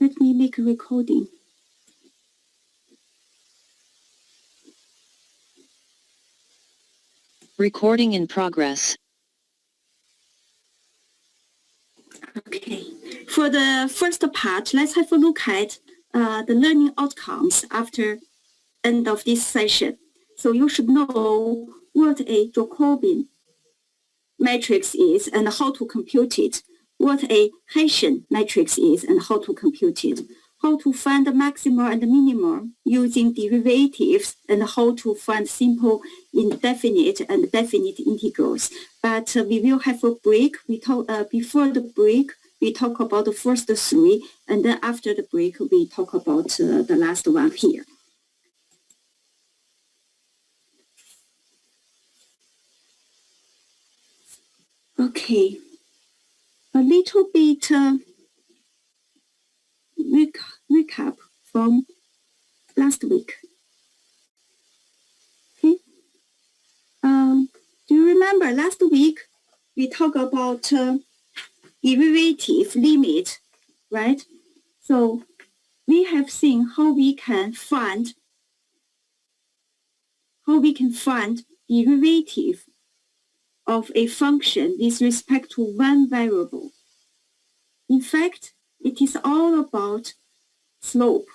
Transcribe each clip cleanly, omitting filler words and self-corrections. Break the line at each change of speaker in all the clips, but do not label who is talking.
Let me make a recording.
Recording in progress.
Okay. For the first part, let's have a look at the learning outcomes after end of this session. So you should know what a Jacobian matrix is and how to compute it, what a Hertfordshire matrix is and how to compute it, how to find the maximum and the minimum using derivatives, and how to find simple indefinite and definite integrals. But we will have a break. Before the break, we talk about the first three, and then after the break, we talk about the last one here. Okay, a little bit recap from last week. Okay, do you remember last week we talked about derivative limit, right? So we have seen how we can find derivative of a function with respect to one variable. In fact, it is all about slope.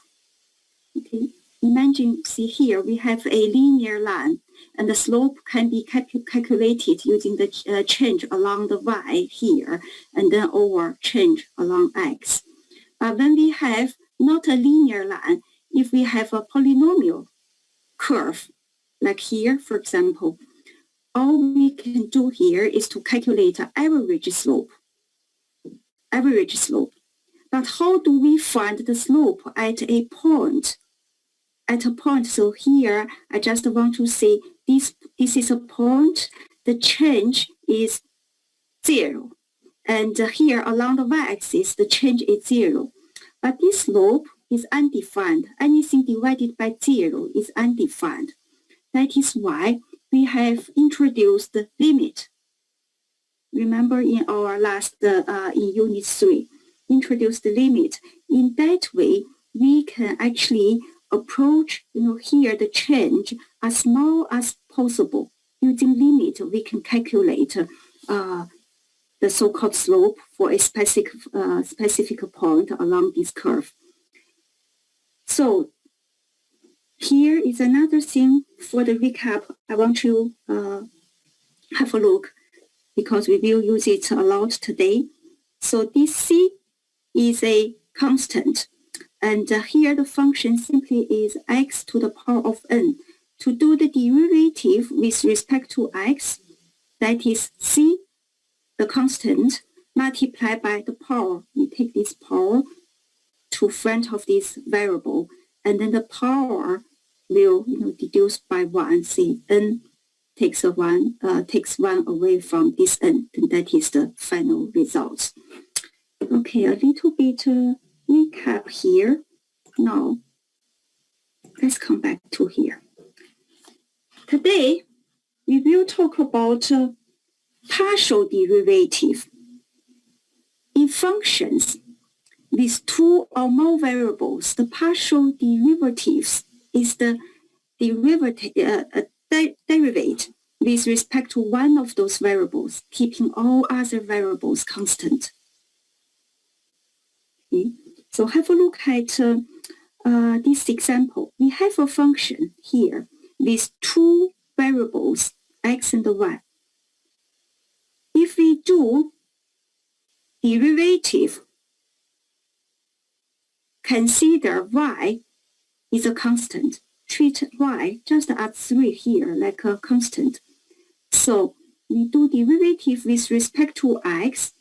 Okay, imagine, see here, we have a linear line, and the slope can be calculated using the change along the y here, and then over change along x. But when we have not a linear line, if we have a polynomial curve, like here, for example, all we can do here is to calculate an average slope. But how do we find the slope at a point? So here, I just want to say this is a point, the change is 0. And here along the y-axis, the change is 0. But this slope is undefined. Anything divided by 0 is undefined. That is why we have introduced the limit. Remember in our last, in Unit 3, introduced the limit. In that way, we can actually approach, here the change as small as possible. Using limit, we can calculate the so-called slope for a specific point along this curve. So here is another thing for the recap. I want you to have a look because we will use it a lot today. So this c is a constant. And here the function simply is x to the power of n. To do the derivative with respect to x, that is c, the constant, multiplied by the power. We take this power to front of this variable, and then the power will deduce by 1. See, n takes 1 away from this n, and that is the final result. Okay, a little bit recap here. Now, let's come back to here. Today, we will talk about partial derivative. In functions with two or more variables, the partial derivatives is the derivate with respect to one of those variables, keeping all other variables constant. Okay. So have a look at this example. We have a function here with two variables, x and y. If we do derivative, consider y is a constant. Treat y just as 3 here like a constant. So we do derivative with respect to x,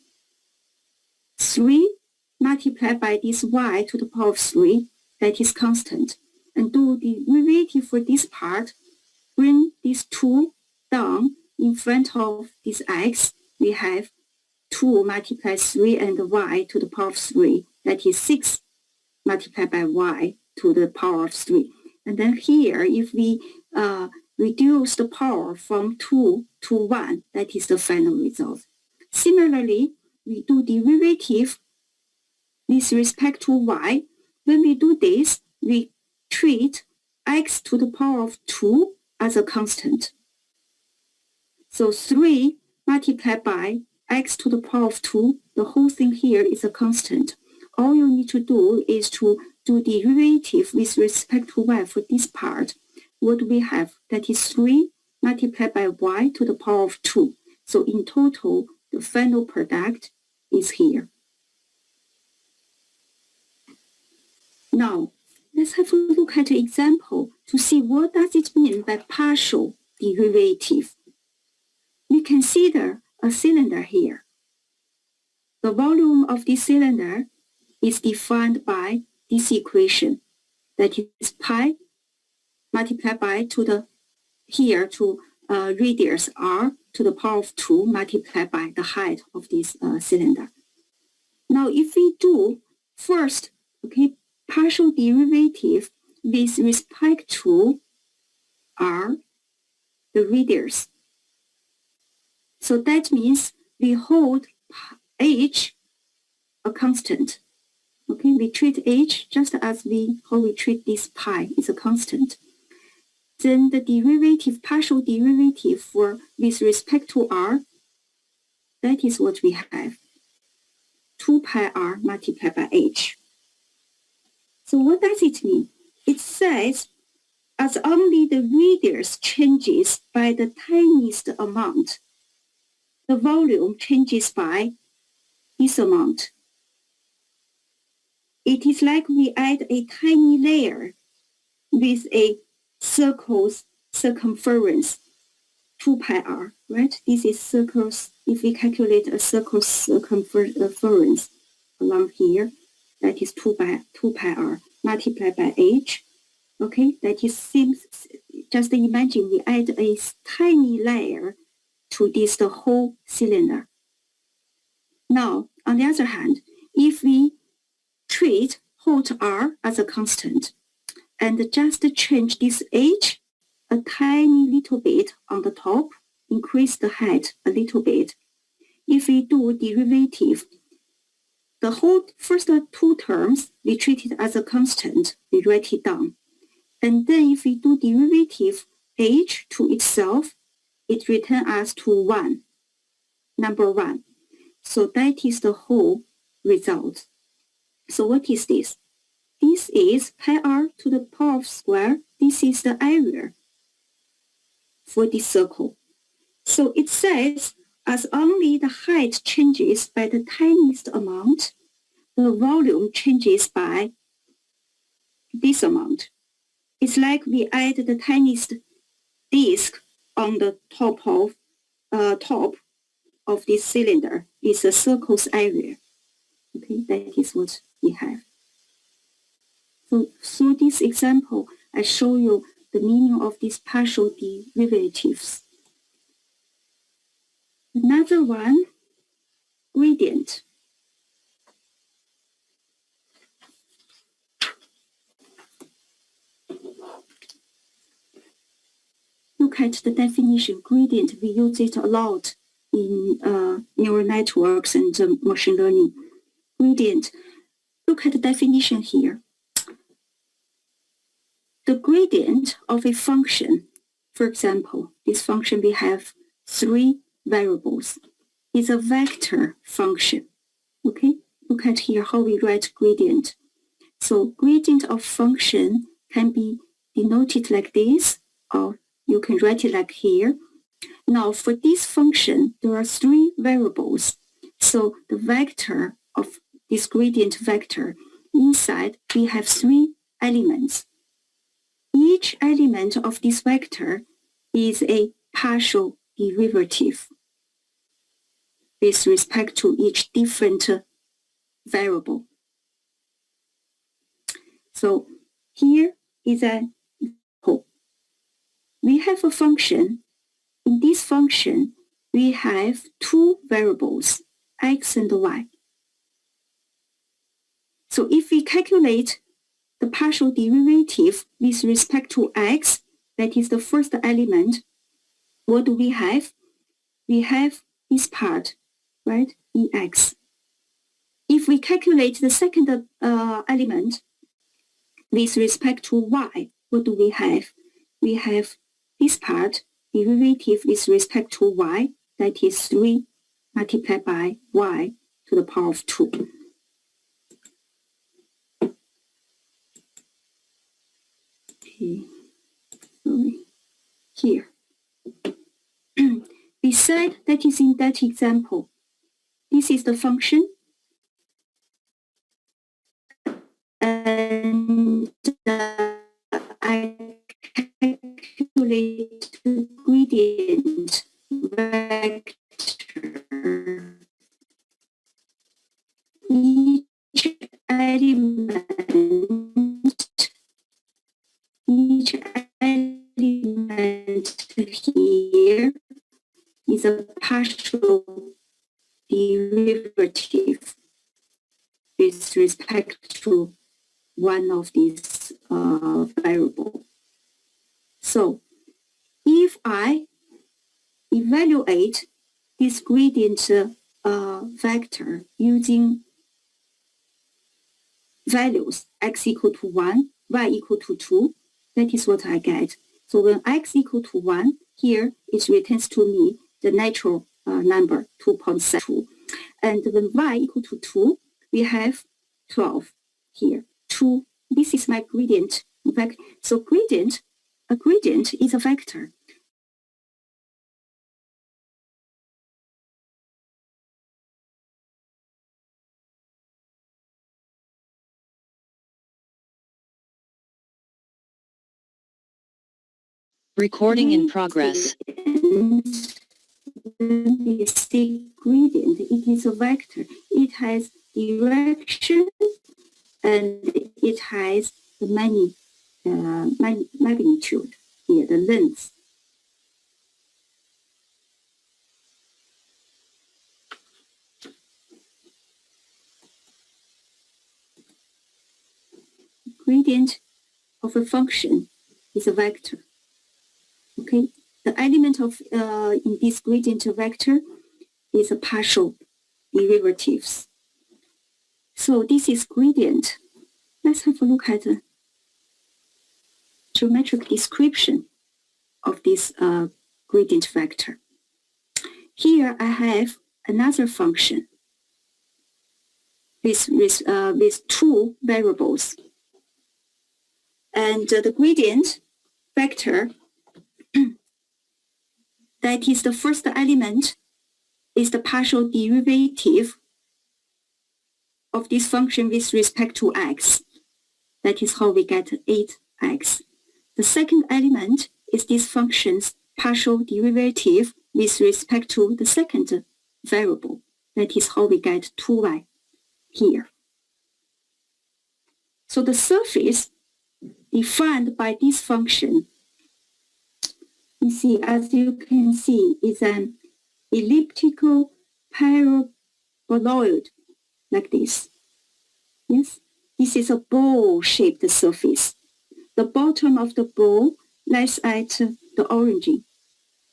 3 multiplied by this y to the power of 3, that is constant. And do the derivative for this part, bring these 2 down in front of this x. We have 2 multiplied 3 and y to the power of 3, that is 6 multiplied by y to the power of 3. And then here, if we reduce the power from 2 to 1, that is the final result. Similarly, we do derivative with respect to y. When we do this, we treat x to the power of 2 as a constant. So 3 multiplied by x to the power of 2, the whole thing here is a constant. All you need to do is to do derivative with respect to y for this part. What do we have? That is 3 multiplied by y to the power of 2. So in total, the final product is here. Now, let's have a look at an example to see what does it mean by partial derivative. We consider a cylinder here. The volume of this cylinder is defined by this equation. That is pi multiplied by to the here to radius r to the power of 2 multiplied by the height of this cylinder. Now, if we do first, partial derivative with respect to r, the radius. So that means we hold h a constant. We treat h just as how we treat this pi is a constant. Then the derivative, partial derivative with respect to r, that is what we have. 2 pi r multiplied by h. So what does it mean? It says as only the radius changes by the tiniest amount, the volume changes by this amount. It is like we add a tiny layer with a circle's circumference, 2 pi r, right? This is circles. If we calculate a circle's circumference along here, that is 2 pi r multiplied by h. That is just imagine we add a tiny layer to this the whole cylinder. Now, on the other hand, if we hold r as a constant and just change this h a tiny little bit on the top, increase the height a little bit. If we do derivative, the whole first 2 terms, we treat it as a constant, we write it down. And then if we do derivative h to itself, it returns us to 1, number 1. So that is the whole result. So what is this? This is pi r to the power of square. This is the area for this circle. So it says as only the height changes by the tiniest amount, the volume changes by this amount. It's like we add the tiniest disk on the top of this cylinder. It's a circle's area. That is what we have. So through this example, I show you the meaning of these partial derivatives. Another one, gradient. Look at the definition, gradient. We use it a lot in neural networks and machine learning. Gradient. Look at the definition here. The gradient of a function, for example, this function we have 3 variables, is a vector function. Look at here how we write gradient. So gradient of function can be denoted like this, or you can write it like here. Now for this function, there are 3 variables. So the vector of this gradient vector, inside we have 3 elements. Each element of this vector is a partial derivative with respect to each different variable. So here is a we have a function. In this function, we have 2 variables, x and y. So if we calculate the partial derivative with respect to x, that is the first element, what do we have? We have this part, right, ex. if we calculate the second element with respect to y, what do we have? We have this part, derivative with respect to y, that is 3 multiplied by y to the power of 2. Okay, sorry. Here. We said that is in that example. This is the function. And I calculate the gradient vector. Each element here is a partial derivative with respect to one of these variables. So if I evaluate this gradient vector using values x equal to 1, y equal to 2, that is what I get. So when x equal to 1, here it returns to me the natural number 2.72. And when y equal to 2, we have 12 here. 2, this is my gradient. In fact, so a gradient is a vector.
Recording in progress.
The gradient, it is a vector. It has direction and it has the magnitude here, the length. Gradient of a function is a vector. Okay, the element of in this gradient vector is a partial derivatives. So this is gradient. Let's have a look at the geometric description of this gradient vector. Here I have another function with two variables. And the gradient vector, that is the first element, is the partial derivative of this function with respect to x. That is how we get 8x. The second element is this function's partial derivative with respect to the second variable. That is how we get 2y here. So the surface defined by this function, you see, as you can see, is an elliptical paraboloid like this. Yes, this is a bowl-shaped surface. The bottom of the bowl lies at the origin.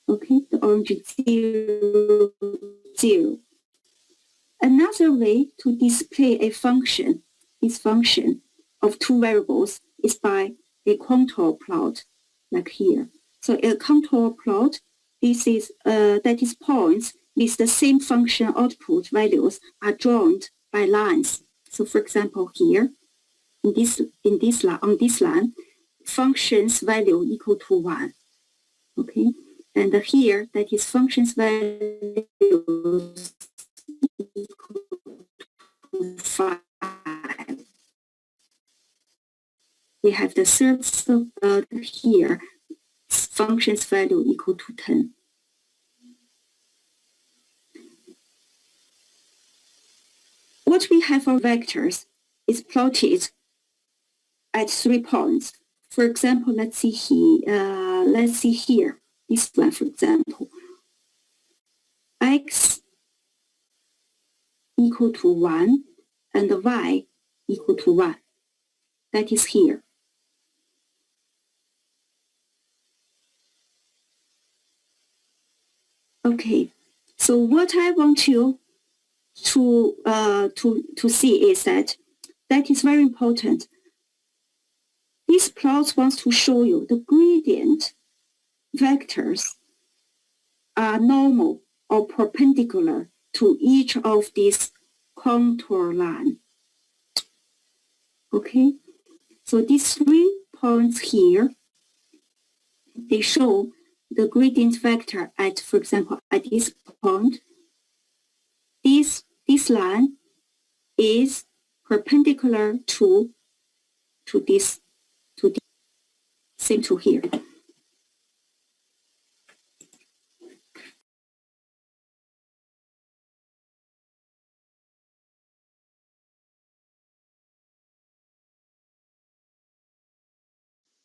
Okay, the origin 0, 0. Another way to display a function, this function of two variables, is by a contour plot, like here. So a contour plot, this is that is points with the same function output values are drawn by lines. So for example, here on this line, function's value equal to 1. Okay, and here that is function's value equal to 5. We have the third here, function's value equal to 10. What we have for vectors is plotted at 3 points. For example, let's see here, this one, for example. X equal to 1 and y equal to 1. That is here. Okay, so what I want to to see is that is very important. This plot wants to show you the gradient vectors are normal or perpendicular to each of these contour lines. Okay, so these 3 points here, they show the gradient vector at, for example, at this point, this line is perpendicular to this, same to here.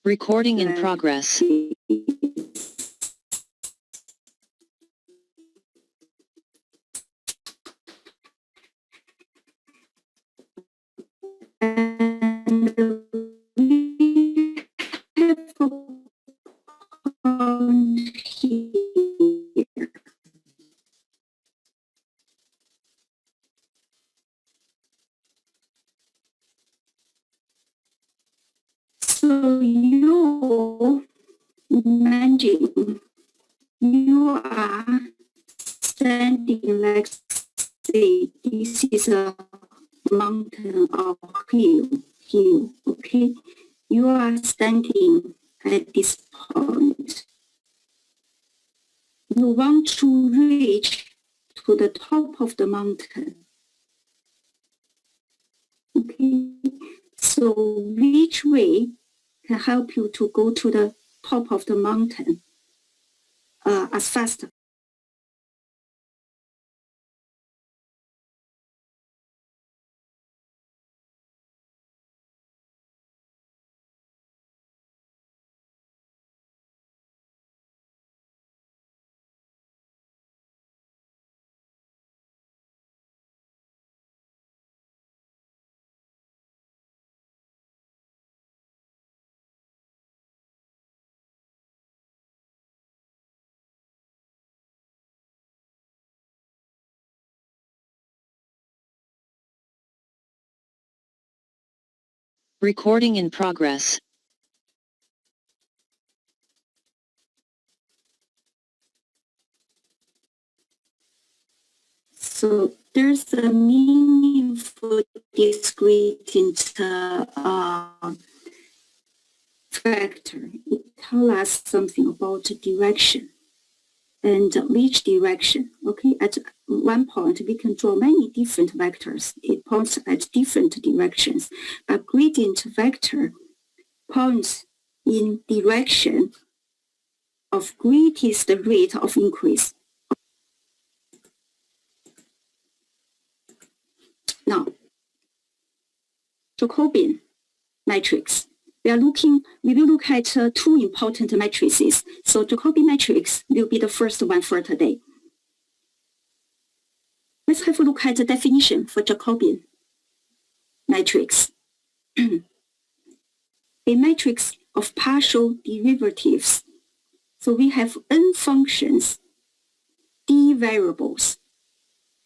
Recording in progress.
And we have a point here. So you imagine you are standing, like, say, this is a mountain or hill, okay? You are standing at this point. You want to reach to the top of the mountain. Okay, so which way can help you to go to the top of the mountain as fast?
Recording in progress.
So there's a meaning for this gradient factor. It tells us something about the direction and which direction. Okay, at one point we can draw many different vectors. It points at different directions. A gradient vector points in direction of greatest rate of increase. Now, Jacobian matrix. We will look at 2 important matrices. So Jacobian matrix will be the first one for today. Let's have a look at the definition for Jacobian matrix. A matrix of partial derivatives. So we have n functions, d variables.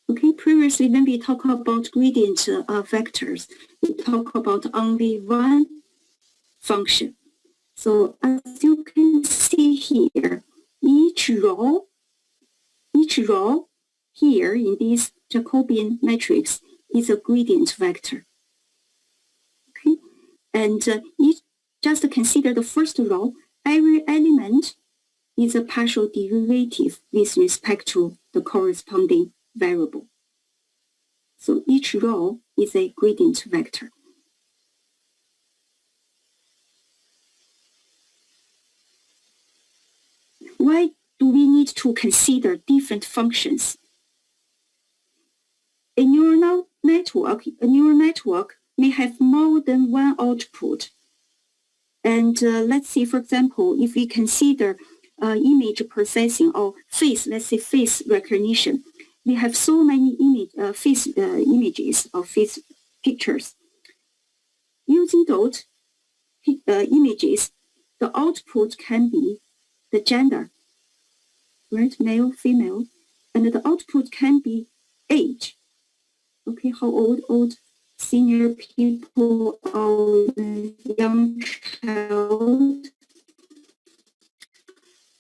Okay, previously when we talk about gradient vectors, we talk about only one function. So as you can see here, each row here in this Jacobian matrix is a gradient vector. Okay, and just consider the first row. Every element is a partial derivative with respect to the corresponding variable. So each row is a gradient vector. Why do we need to consider different functions? A neural network may have more than one output. And let's say, for example, if we consider image processing or face recognition, we have so many images or face pictures. Using those images, the output can be the gender, right? Male, female, and the output can be age, Okay, how old senior people or young child.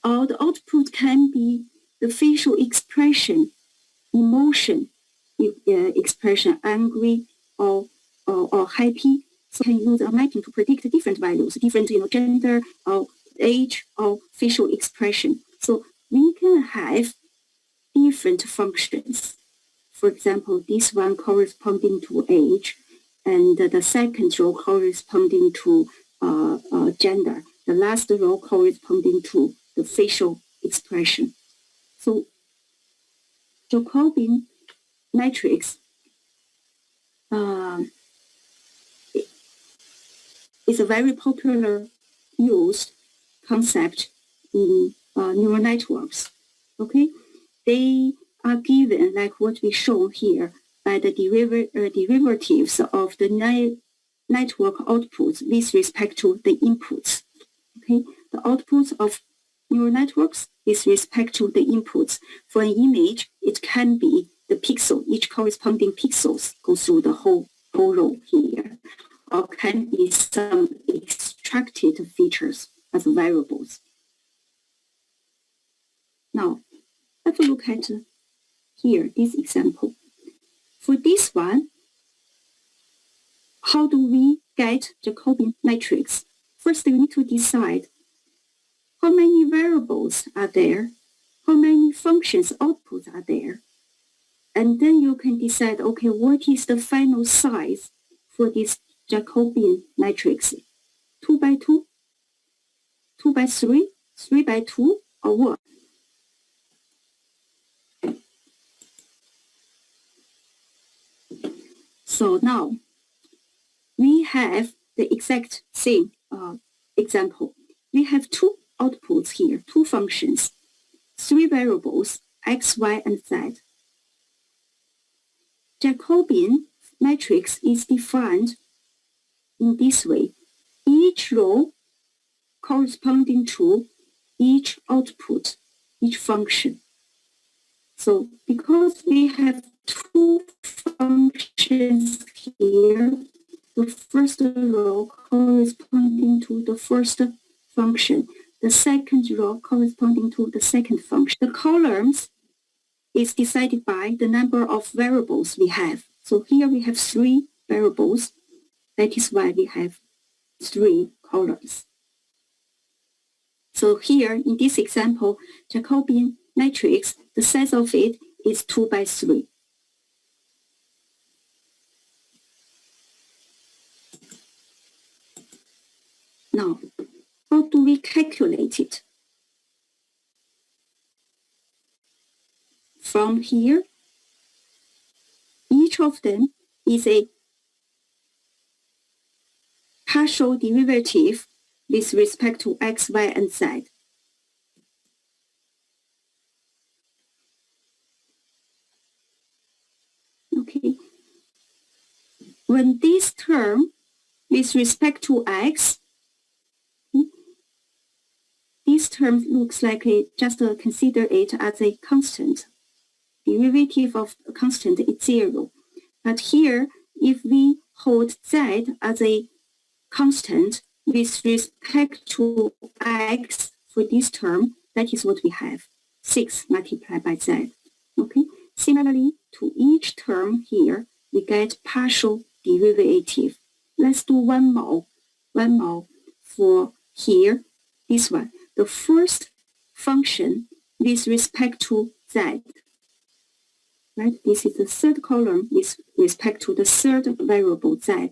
Or the output can be the facial expression, emotion expression, angry or happy. So you can use a mapping to predict different values, different gender or age or facial expression. So we can have different functions. For example, this one corresponding to age, and the second row corresponding to gender, the last row corresponding to the facial expression. So Jacobian matrix is a very popular used concept in neural networks. Okay, they are given like what we show here by the derivatives of the network outputs with respect to the inputs. Okay, the outputs of neural networks with respect to the inputs. For an image, it can be the pixel, each corresponding pixels go through the whole row here, or can be some extracted features as variables. Now, have a look at here, this example. For this one, how do we get Jacobian matrix? First, you need to decide how many variables are there, how many functions outputs are there. And then you can decide, okay, what is the final size for this Jacobian matrix? 2 by 2, 2 by 3, 3 by 2, or what? So now, we have the exact same example. We have two outputs here, two functions, three variables, x, y, and z. Jacobian matrix is defined in this way. Each row corresponding to each output, each function. So because we have two functions here, the first row corresponding to the first function, the second row corresponding to the second function. The columns is decided by the number of variables we have. So here we have 3 variables. That is why we have 3 columns. So here in this example, Jacobian matrix, the size of it is 2 by 3. Now, how do we calculate it? From here, each of them is a partial derivative with respect to x, y, and z. Okay. When this term with respect to x, this term looks like just consider it as a constant. Derivative of a constant is 0. But here, if we hold z as a constant with respect to x for this term, that is what we have, 6 multiplied by z. Okay. Similarly to each term here, we get partial derivative. Let's do one more for here, this one. The first function with respect to z. Right? This is the third column with respect to the third variable z.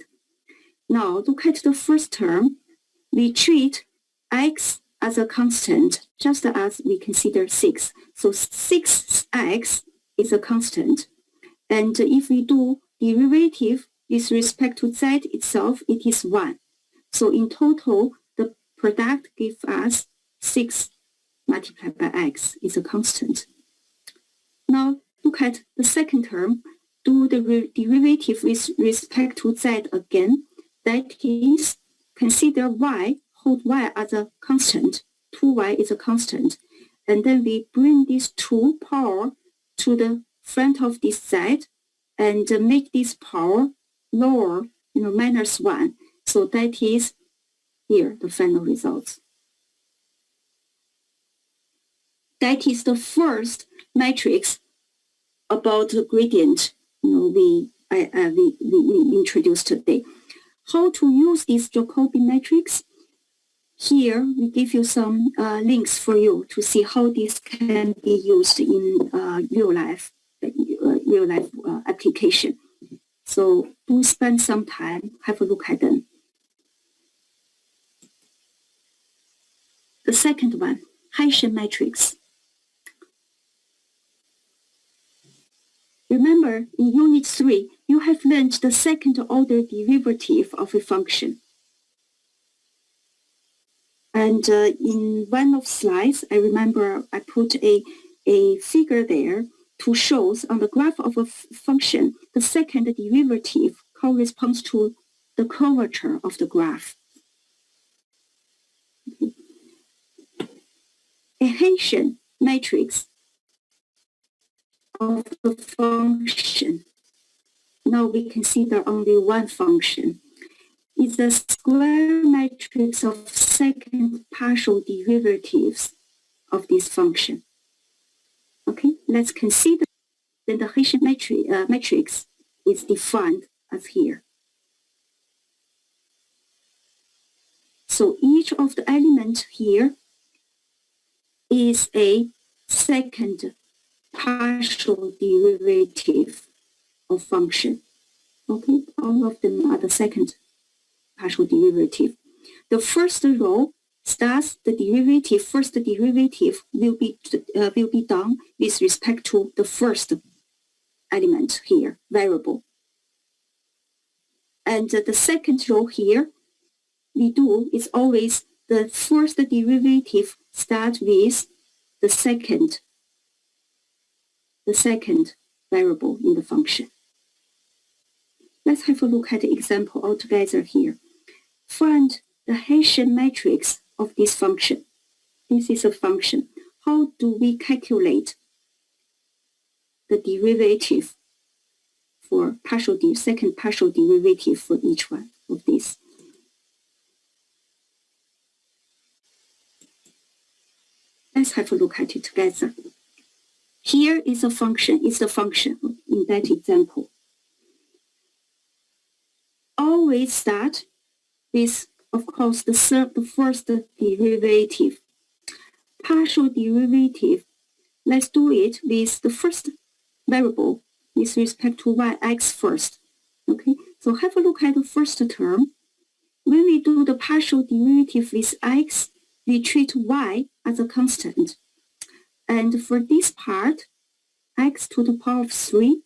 Now look at the first term. We treat x as a constant, just as we consider 6. So 6x is a constant. And if we do derivative with respect to z itself, it is 1. So in total, the product gives us 6 multiplied by x is a constant. Now look at the second term. Do the derivative with respect to z again. That is, consider y, hold y as a constant. 2y is a constant. And then we bring this 2 power to the front of this z, and make this power lower, -1. So that is here the final results. That is the first matrix about the gradient we introduced today. How to use this Jacobian matrix? Here we give you some links for you to see how this can be used in real life application. So do spend some time, have a look at them. The second one, Hertfordshire matrix. Remember, in Unit 3, you have learned the second-order derivative of a function. And in one of the slides, I remember I put a figure there to show on the graph of a function, the second derivative corresponds to the curvature of the graph. Okay. A Hertfordshire matrix of the function, now we consider only one function, is a square matrix of second partial derivatives of this function. Okay, let's consider then the Hertfordshire matrix is defined as here. So each of the elements here is a second partial derivative of function. Okay, all of them are the second partial derivative. The first row starts the derivative. First derivative will be done with respect to the first element here, variable. And the second row here we do is always the first derivative start with the second variable in the function. Let's have a look at the example altogether here. Find the Hertfordshire matrix of this function. This is a function. How do we calculate the derivative for second partial derivative for each one of these? Let's have a look at it together. Here is a function, it's the function in that example. Always start with, of course, the first derivative. Partial derivative, let's do it with the first variable with respect to yx first. Okay, so have a look at the first term. When we do the partial derivative with x, we treat y as a constant. And for this part, x to the power of 3,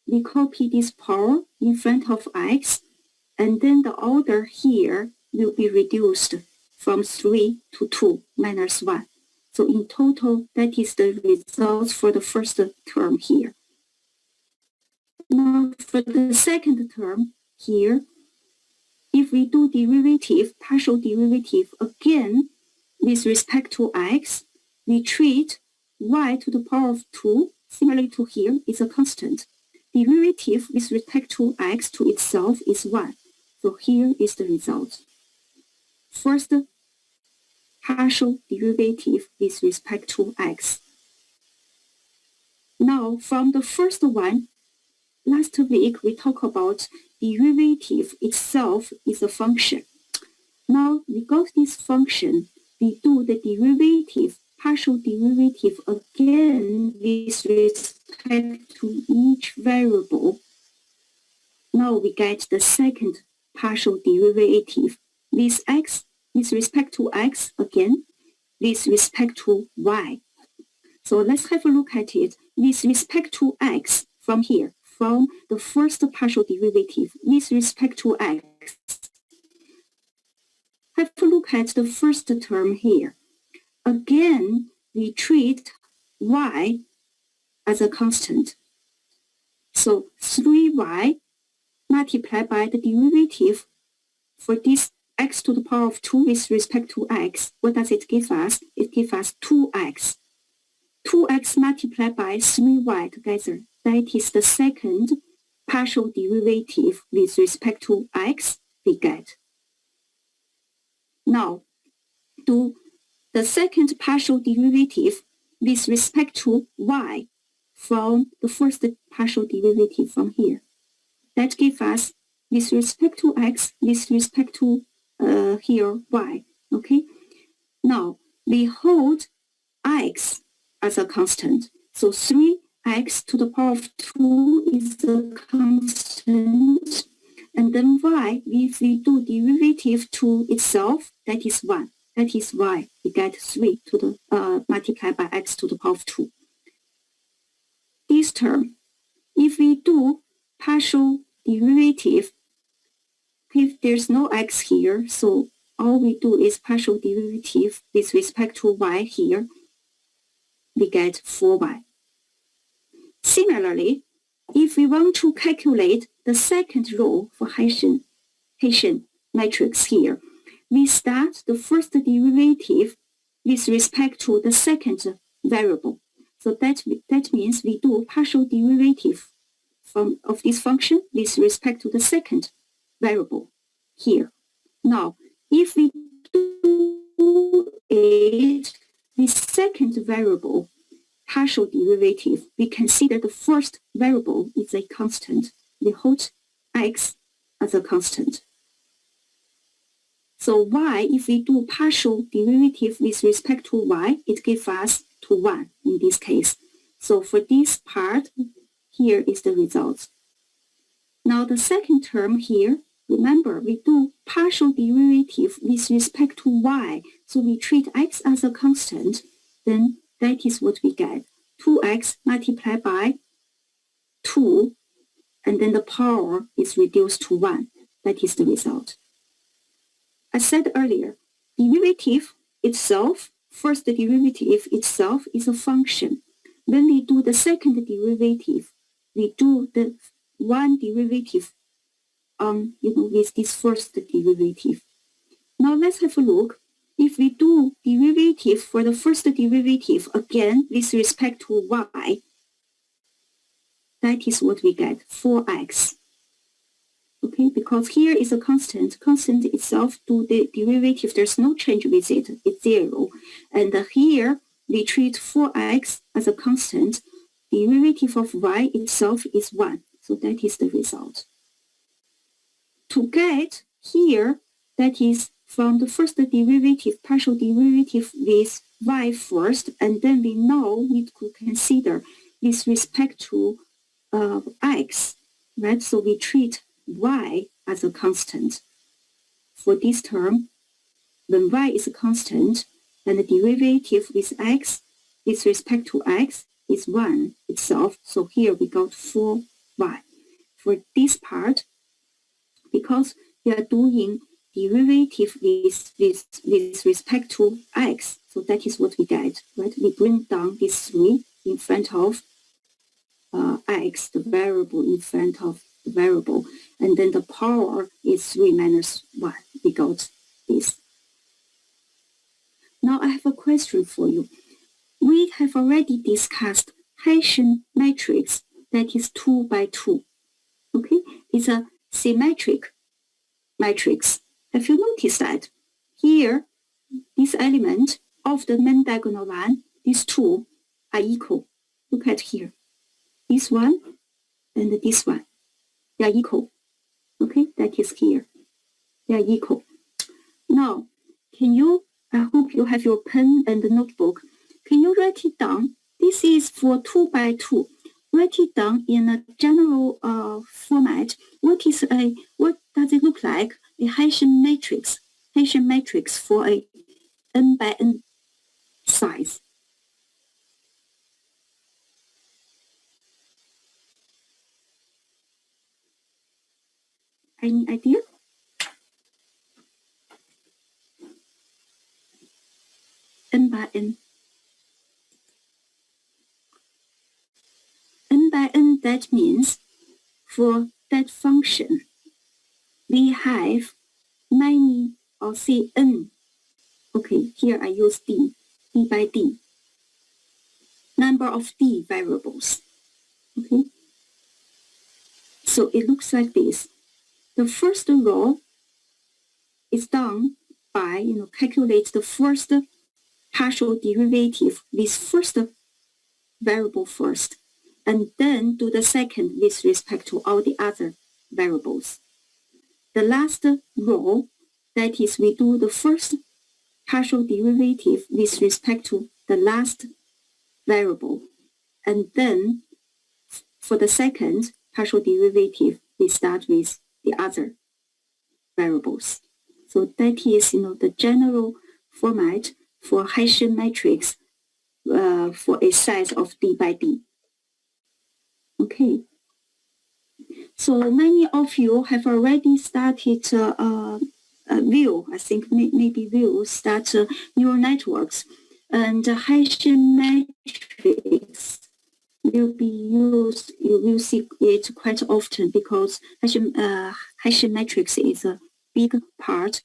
we copy this power in front of x, and then the order here will be reduced from 3 to 2 minus 1. So in total, that is the result for the first term here. Now for the second term here, if we do partial derivative again with respect to x, we treat y to the power of 2, similarly to here, is a constant. Derivative with respect to x to itself is 1. So here is the result. First partial derivative with respect to x. Now from the first one, last week we talked about derivative itself is a function. Now we got this function, we do the derivative, partial derivative again with respect to each variable. Now we get the second partial derivative with x, with respect to x again, with respect to y. So let's have a look at it. With respect to x from here, from the first partial derivative with respect to x. Have a look at the first term here. Again, we treat y as a constant. So 3y multiplied by the derivative for this x to the power of 2 with respect to x. What does it give us? It gives us 2x. 2x multiplied by 3y together that is the second partial derivative with respect to x we get. Now, do the second partial derivative with respect to y from the first partial derivative from here. That gives us with respect to x, with respect to here y. Okay. Now we hold x as a constant. So 3x to the power of 2 is a constant. And then y, if we do derivative to itself, that is 1. That is y. We get 3 to the multiplied by x to the power of 2. This term, if we do partial derivative, if there's no x here, so all we do is partial derivative with respect to y here, we get 4y. Similarly, if we want to calculate the second row for Hertfordshire matrix here, we start the first derivative with respect to the second variable. So that means we do partial derivative of this function with respect to the second variable here. Now, if we do it with second variable partial derivative, we consider the first variable is a constant. We hold x as a constant. So y, if we do partial derivative with respect to y, it gives us to 1 in this case. So for this part, here is the result. Now the second term here, remember we do partial derivative with respect to y. So we treat x as a constant, then that is what we get. 2x multiplied by 2, and then the power is reduced to 1. That is the result. I said earlier, derivative itself, first derivative itself is a function. When we do the second derivative, we do the one derivative with this first derivative. Now let's have a look. If we do derivative for the first derivative again with respect to y, that is what we get, 4x. Okay, because here is a constant. Constant itself, do the derivative, there's no change with it, it's 0. And here we treat 4x as a constant. Derivative of y itself is 1. So that is the result. To get here, that is from the first derivative, partial derivative with y first, and then we know we could consider with respect to x, right? So we treat y as a constant. For this term, when y is a constant, then the derivative with x with respect to x is 1 itself. So here we got 4y. For this part, because we are doing derivative with respect to x, so that is what we get, right? We bring down this 3 in front of x, the variable in front of the variable, and then the power is 3 minus 1. We got this. Now I have a question for you. We have already discussed Hertfordshire matrix that is 2 by 2. Okay, it's a symmetric matrix. Have you noticed that? Here, this element of the main diagonal line, these two are equal. Look at here. This one and this one. They are equal. Okay, that is here. They are equal. Now, I hope you have your pen and the notebook. Can you write it down? This is for 2 by 2. Write it down in a general format. What does it look like? A Hertfordshire matrix. Hertfordshire matrix for a n by n size. Any idea? N by n. N by n, that means for that function, we have many, or say n. Okay, here I use d by d. Number of d variables. Okay, So it looks like this. The first row is done by, calculate the first partial derivative with first variable first, and then do the second with respect to all the other variables. The last row, that is, we do the first partial derivative with respect to the last variable, and then for the second partial derivative, we start with the other variables. So that is, the general format for Hertfordshire matrix for a size of d by d. Okay. So many of you have already started view, I think maybe view, start neural networks. And Hertfordshire matrix will be used, you will see it quite often because Hertfordshire matrix is a big part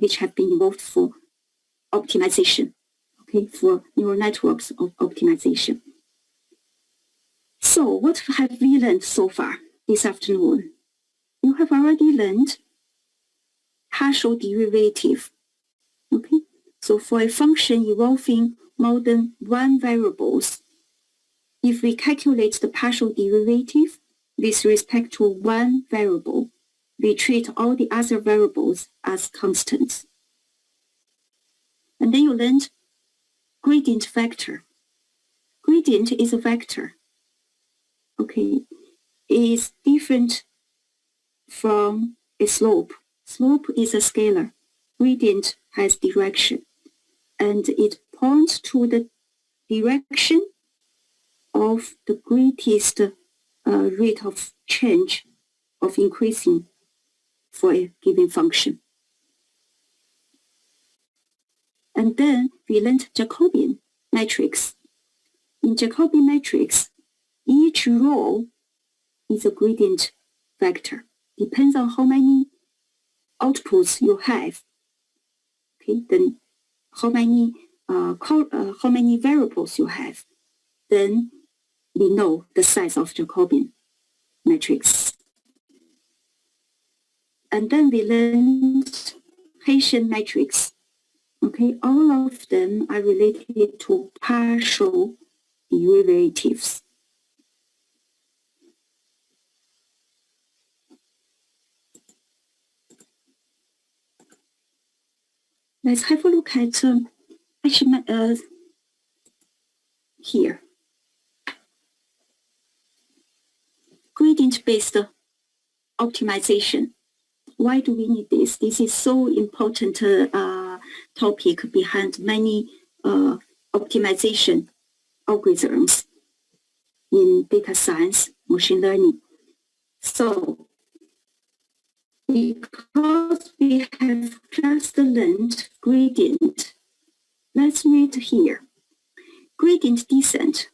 which have been involved for optimization, okay, for neural networks of optimization. So what have we learned so far this afternoon? You have already learned partial derivative, okay? So for a function involving more than one variables, if we calculate the partial derivative with respect to one variable, we treat all the other variables as constants. And then you learned gradient vector. Gradient is a vector, okay? It is different from a slope. Slope is a scalar. Gradient has direction, and it points to the direction of the greatest rate of change, of increasing for a given function. And then we learned Jacobian matrix. In Jacobian matrix, each row is a gradient vector. Depends on how many outputs you have. Okay, then how many variables you have, then we know the size of Jacobian matrix. And then we learned Hertfordshire matrix. Okay, all of them are related to partial derivatives. Let's have a look at here. Gradient-based optimization. Why do we need this? This is so important topic behind many optimization algorithms in data science, machine learning. So, because we have just learned gradient, let's read here. Gradient descent.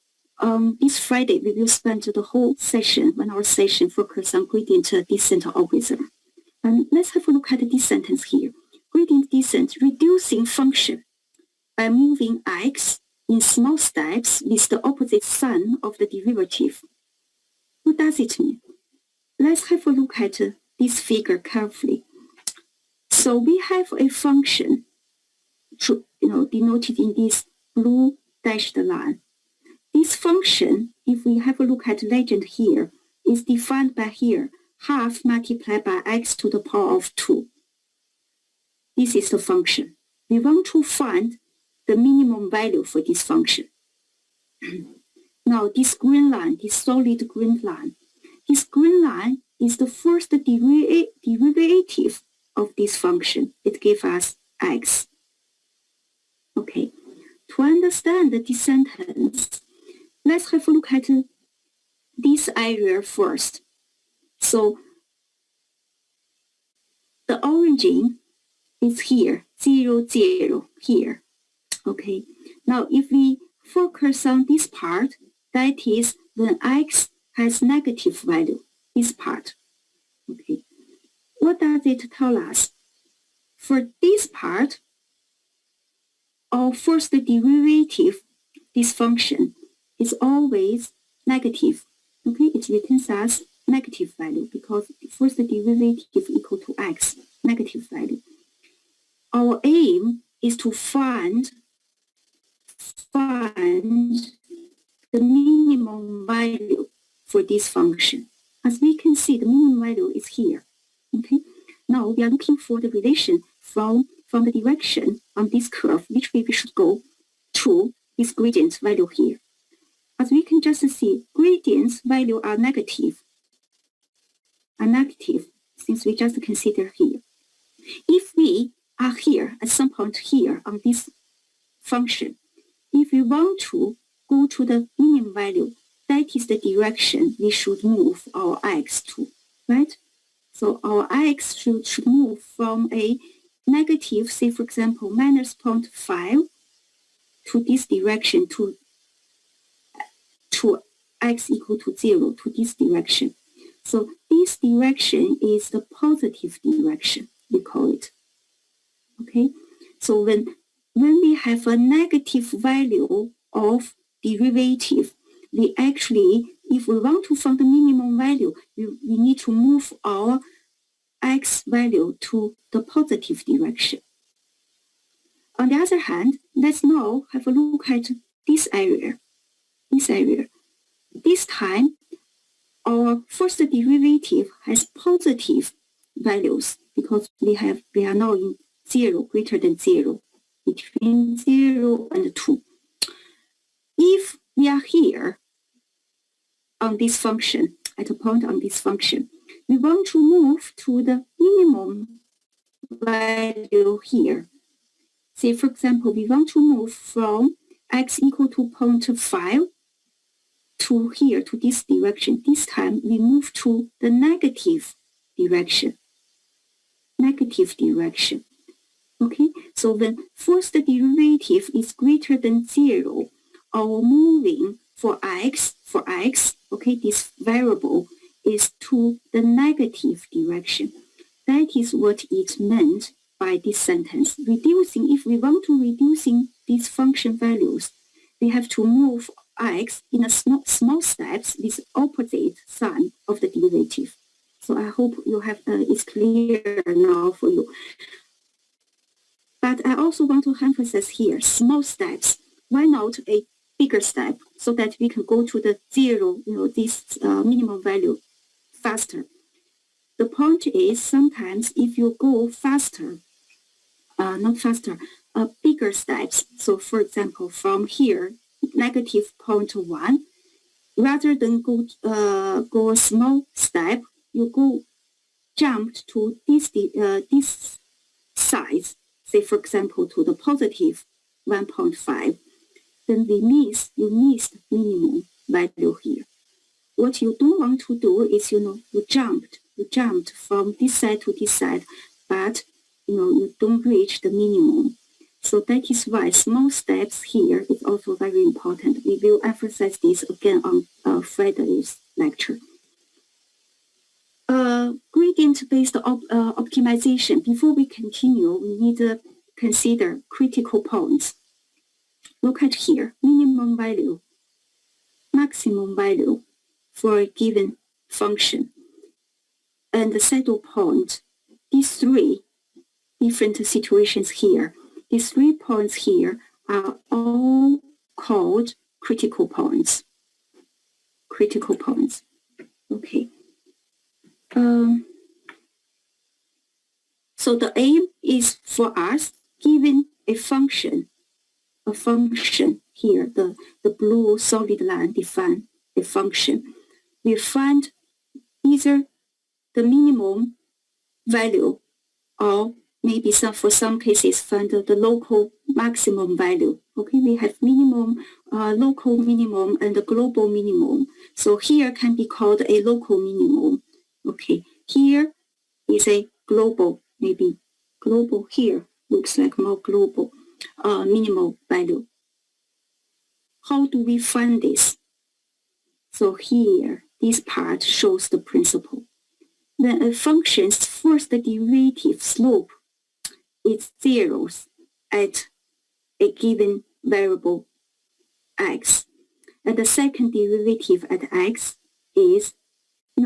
This Friday, we will spend the whole session, 1 hour session, focus on gradient descent algorithm. And let's have a look at this sentence here. Gradient descent, reducing function by moving x in small steps with the opposite sign of the derivative. What does it mean? Let's have a look at this figure carefully. So we have a function, denoted in this blue dashed line. This function, if we have a look at legend here, is defined by here, half multiplied by x to the power of 2. This is the function. We want to find the minimum value for this function. Now this green line, this solid green line, this green line is the first derivative of this function. It gives us x. Okay, to understand this sentence, let's have a look at this area first. So the origin is here, 0, 0, here. Okay, now if we focus on this part, that is when x has negative value, this part. Okay, what does it tell us? For this part, our first derivative, this function, is always negative. Okay, it returns as negative value because first derivative equal to x, negative value. Our aim is to find the minimum value for this function. As we can see, the minimum value is here. Okay. Now we are looking for the relation from the direction on this curve, which way we should go to this gradient value here. As we can just see, gradients value are negative, since we just consider here. If we are here at some point here on this function, if we want to go to the minimum value, that is the direction we should move our x to, right? So our x should move from a negative, say for example, minus 0.5 to this direction, to x equal to 0, to this direction. So this direction is the positive direction, we call it. Okay, so when we have a negative value of derivative, we actually, if we want to find the minimum value, we need to move our x value to the positive direction. On the other hand, let's now have a look at this area. This time, our first derivative has positive values because we are now in 0, greater than 0, between 0 and 2. If we are here on this function, at a point on this function, we want to move to the minimum value here. Say, for example, we want to move from x equal to 0.5 to here, to this direction. This time, we move to the negative direction. Okay, so when first derivative is greater than 0, our moving for x, okay, this variable is to the negative direction. That is what it meant by this sentence. Reducing, if we want to reducing these function values, we have to move x in a small steps with opposite sign of the derivative. So I hope you have it's clear now for you. But I also want to emphasize here, small steps. Why not a bigger step so that we can go to the 0, this minimum value faster? The point is sometimes if you go faster, bigger steps. So for example, from here, negative 0.1, rather than go a small step, you jumped to this size, say for example to the positive 1.5, then you missed minimum value here. What you don't want to do is, you jumped from this side to this side, but you don't reach the minimum. So that is why small steps here is also very important. We will emphasize this again on Friday's lecture. Gradient-based optimization. Before we continue, we need to consider critical points. Look at here, minimum value, maximum value for a given function, and the saddle point. These three different situations here, these 3 points here are all called critical points. Critical points. Okay. So the aim is for us, given a function here, the blue solid line define a function. We find either the minimum value or maybe for some cases find the local maximum value. Okay, we have minimum, local minimum and the global minimum. So here can be called a local minimum. Okay, here is a global, maybe global here looks like more global minimal value. How do we find this? So here, this part shows the principle. When a function's first derivative slope is 0 at a given variable x, and the second derivative at x is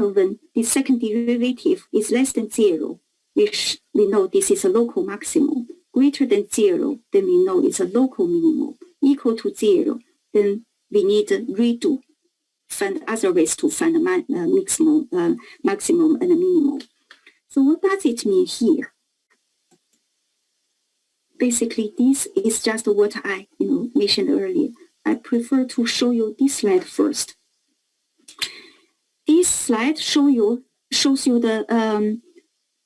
when the second derivative is less than 0, we know this is a local maximum. Greater than 0, then we know it's a local minimum. Equal to 0, then we need to redo, find other ways to find the maximum and the minimum. So what does it mean here? Basically, this is just what I mentioned earlier. I prefer to show you this slide first. This slide shows you the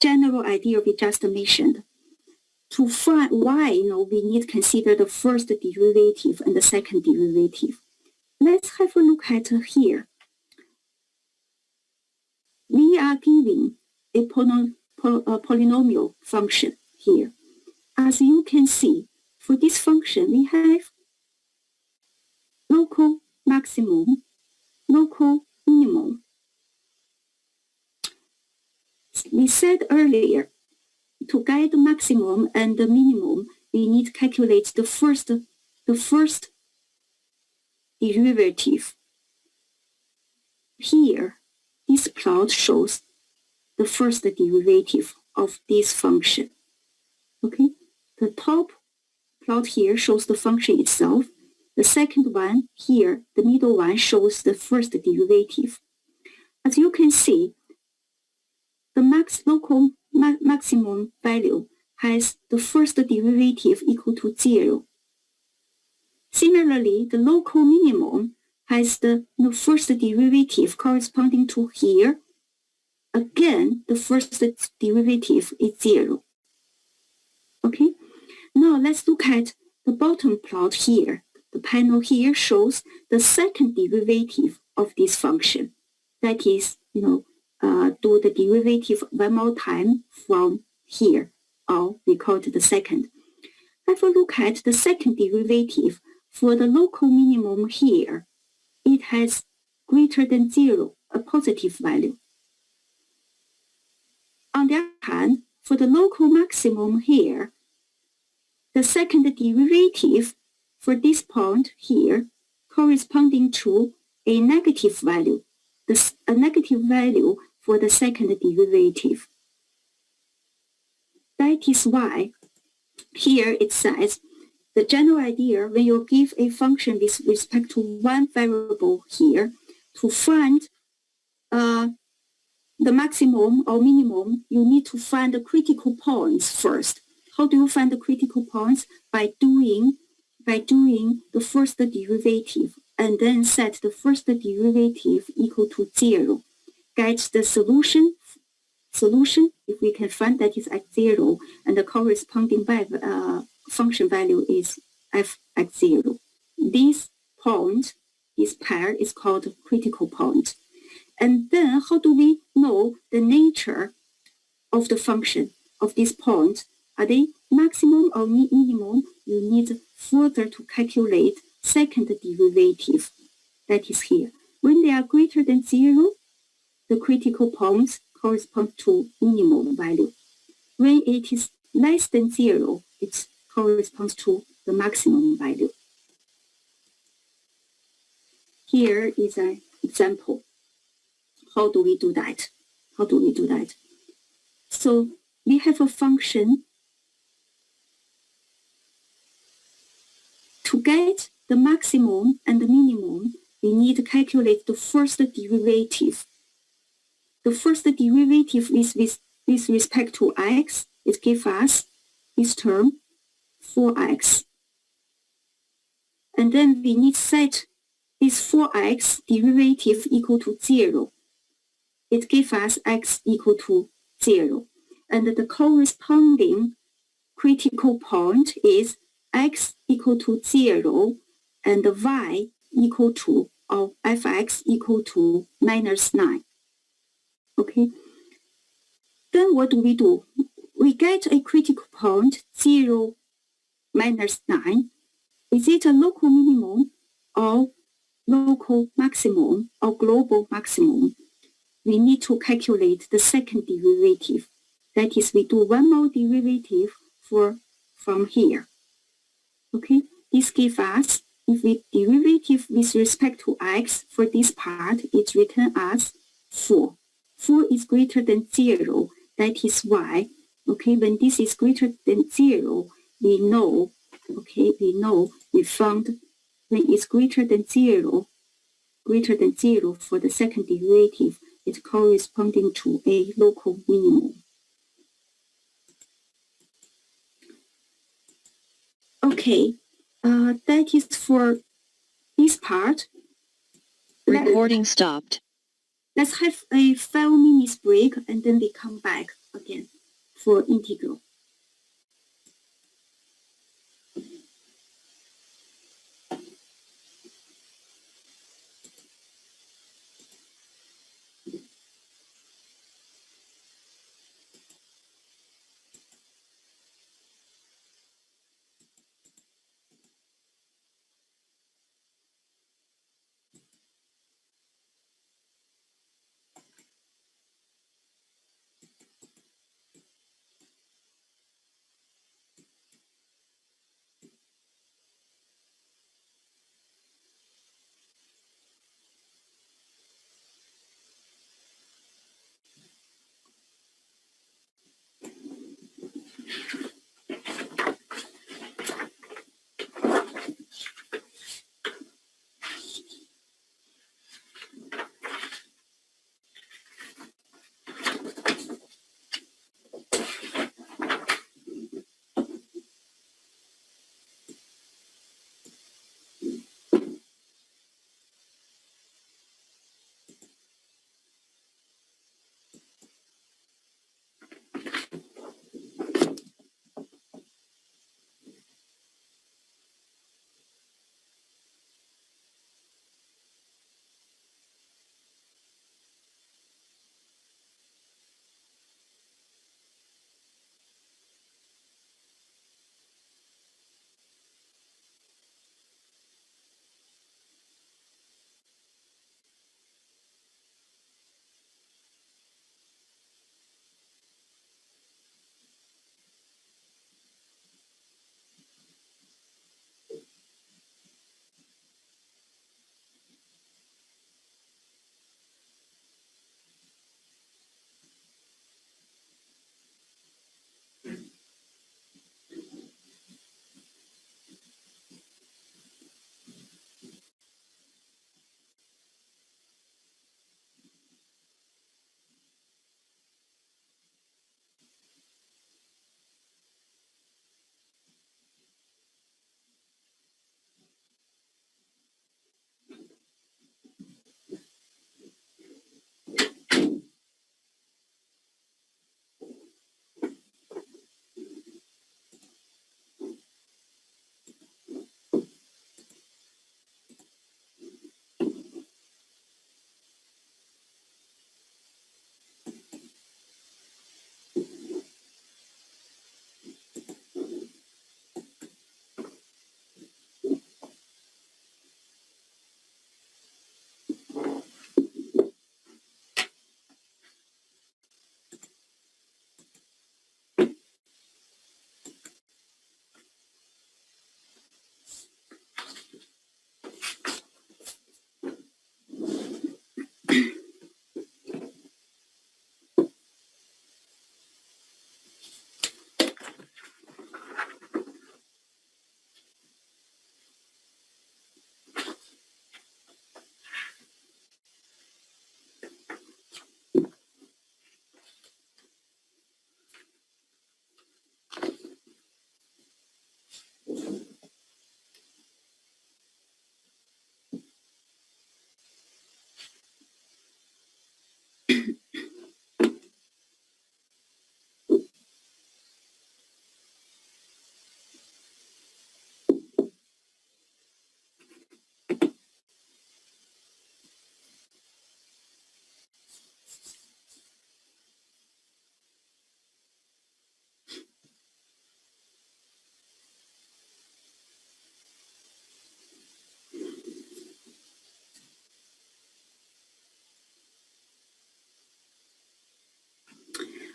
general idea we just mentioned. To find why we need to consider the first derivative and the second derivative. Let's have a look at here. We are given a polynomial function here. As you can see, for this function, we have local maximum, local minimum. We said earlier, to get the maximum and the minimum, we need to calculate the first derivative. Here, this plot shows the first derivative of this function. Okay, the top plot here shows the function itself. The second one here, the middle one, shows the first derivative. As you can see, the local maximum value has the first derivative equal to 0. Similarly, the local minimum has the first derivative corresponding to here. Again, the first derivative is 0. Okay, now let's look at the bottom plot here. The panel here shows the second derivative of this function. That is, do the derivative one more time from here, or we call it the second. Have a look at the second derivative. For the local minimum here, it has greater than 0, a positive value. On the other hand, for the local maximum here, the second derivative for this point here corresponding to a negative value, a negative value for the second derivative. That is why here it says the general idea when you give a function with respect to one variable here, to find the maximum or minimum, you need to find the critical points first. How do you find the critical points? By doing the first derivative and then set the first derivative equal to 0. Get the solution, if we can find that is at 0, and the corresponding function value is f at 0. This point, this pair is called critical point. And then how do we know the nature of the function of this point? Are they maximum or minimum? You need further to calculate second derivative. That is here. When they are greater than 0, the critical points correspond to minimum value. When it is less than 0, it corresponds to the maximum value. Here is an example. How do we do that? So we have a function. To get the maximum and the minimum, we need to calculate the first derivative. The first derivative is with respect to x. It gives us this term, 4x. And then we need to set this 4x derivative equal to 0. It gives us x equal to 0. And the corresponding critical point is x equal to 0 and y equal to, or fx equal to minus 9. Okay. Then what do? We get a critical point, 0 minus 9. Is it a local minimum or local maximum or global maximum? We need to calculate the second derivative. That is, we do one more derivative from here. Okay, this gives us, if we derivative with respect to x for this part, it returns us 4. 4 is greater than 0, that is why, okay, when this is greater than 0, we know, okay, we found when it's greater than 0 for the second derivative, it's corresponding to a local minimum. Okay, that is for this part.
Recording stopped.
Let's have a 5 minutes break and then we come back again for integral.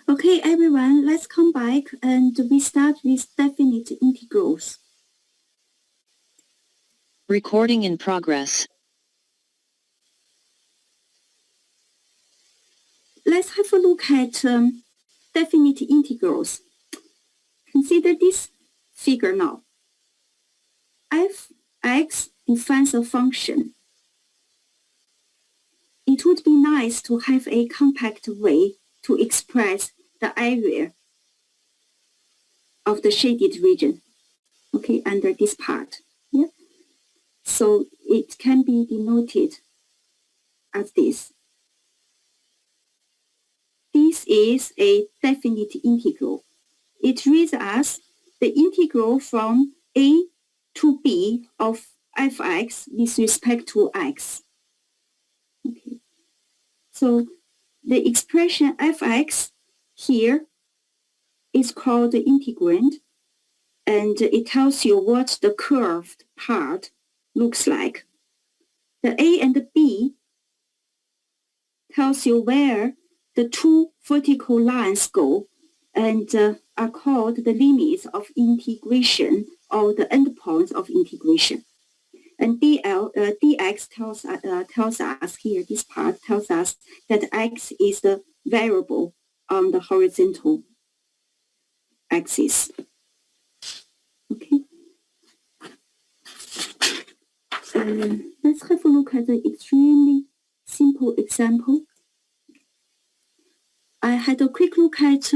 Okay, everyone, let's come back and we start with definite integrals.
Recording in progress.
let's have a look at definite integrals. Consider this figure now. Fx defines a function. It would be nice to have a compact way to express the area of the shaded region, okay, under this part. Yeah. So it can be denoted as this. This is a definite integral. It reads as the integral from a to b of fx with respect to x. Okay. So the expression fx here is called the integrand, and it tells you what the curved part looks like. The a and the b tells you where the two vertical lines go and are called the limits of integration or the endpoints of integration. And dx tells us here, this part tells us that x is the variable on the horizontal axis. Okay. Let's have a look at an extremely simple example. I had a quick look at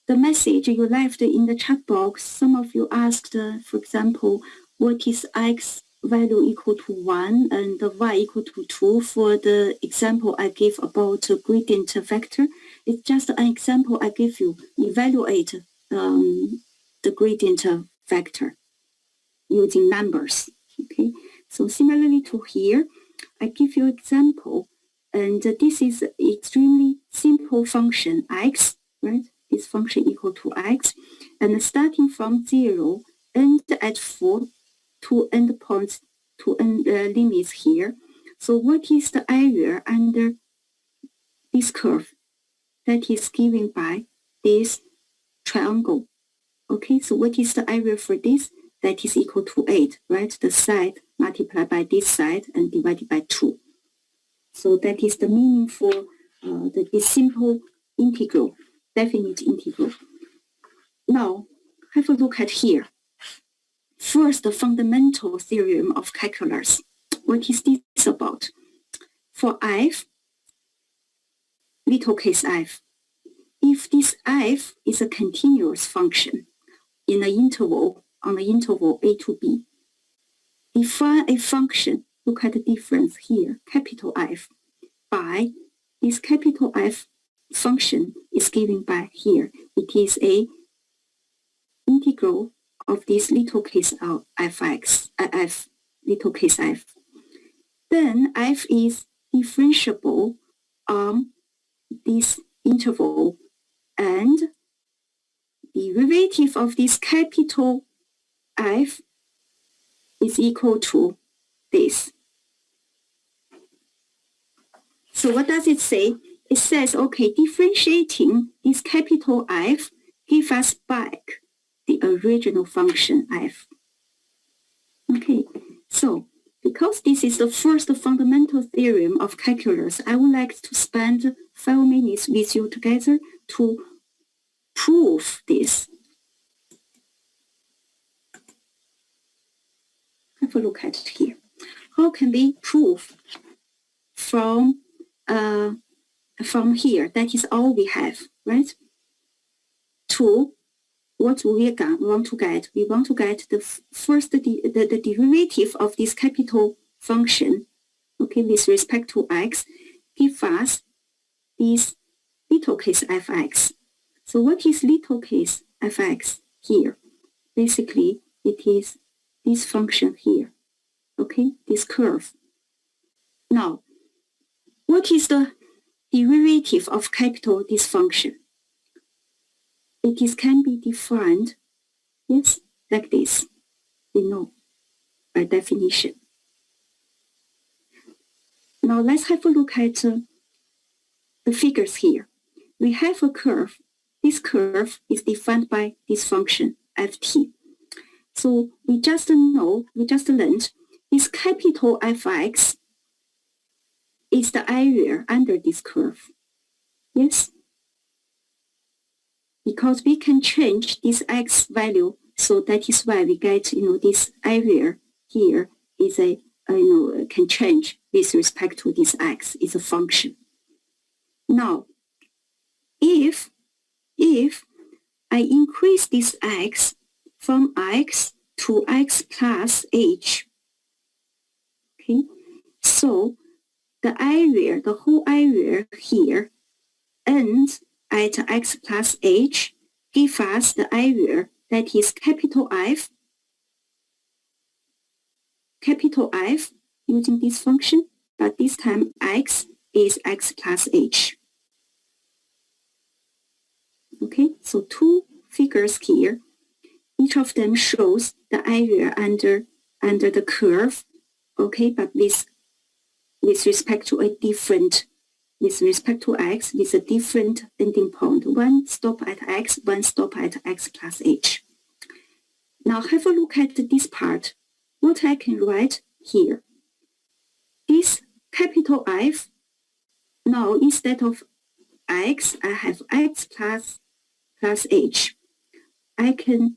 the message you left in the chat box. Some of you asked, for example, what is x value equal to 1 and y equal to 2 for the example I gave about a gradient vector. It's just an example I give you. Evaluate the gradient vector using numbers. Okay. So similarly to here, I give you example, and this is extremely simple function x, right? This function equal to x, and starting from 0, end at 4, two endpoints, two limits here. So what is the area under this curve that is given by this triangle? Okay, so what is the area for this? That is equal to 8, right? The side multiplied by this side and divided by 2. So that is the meaning for this simple integral, definite integral. Now, have a look at here. First, the fundamental theorem of calculus. What is this about? For f, little case f, if this f is a continuous function in an interval, on the interval a to b, define a function, look at the difference here, capital F, by this capital F function is given by here. It is a integral of this little case of fx, f, little case f. Then f is differentiable on this interval, and the derivative of this capital F is equal to this. So what does it say? It says, okay, differentiating this capital F gives us back the original function f. Okay, so because this is the first fundamental theorem of calculus, I would like to spend 5 minutes with you together to prove this. Have a look at it here. How can we prove from here, that is all we have, right? To what we want to get? We want to get the first the derivative of this capital function, okay, with respect to x, give us this little case fx. So what is little case fx here? Basically, it is this function here, okay, this curve. Now, what is the derivative of capital this function? It can be defined, yes, like this, we know, by definition. Now let's have a look at the figures here. We have a curve. This curve is defined by this function, ft. So we just learned this capital fx is the area under this curve. Yes? Because we can change this x value, so that is why we get, this area here is can change with respect to this x, is a function. Now, if I increase this x from x to x plus h, okay, so the whole area here ends at x plus h, give us the area that is capital F using this function, but this time x is x plus h. Okay, so two figures here. Each of them shows the area under the curve, okay, but with respect to x, with a different ending point. One stop at x, one stop at x plus h. Now have a look at this part. What I can write here. This capital F, now instead of x, I have x plus h. I can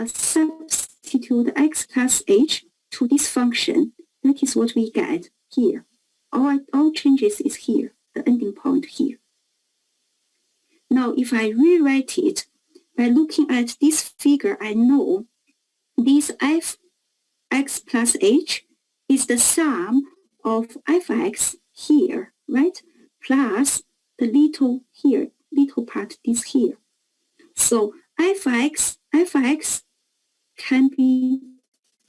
substitute x plus h to this function. That is what we get here. All changes is here, the ending point here. Now if I rewrite it, by looking at this figure, I know this fx plus h is the sum of fx here, right? Plus the little part is here. So fx can be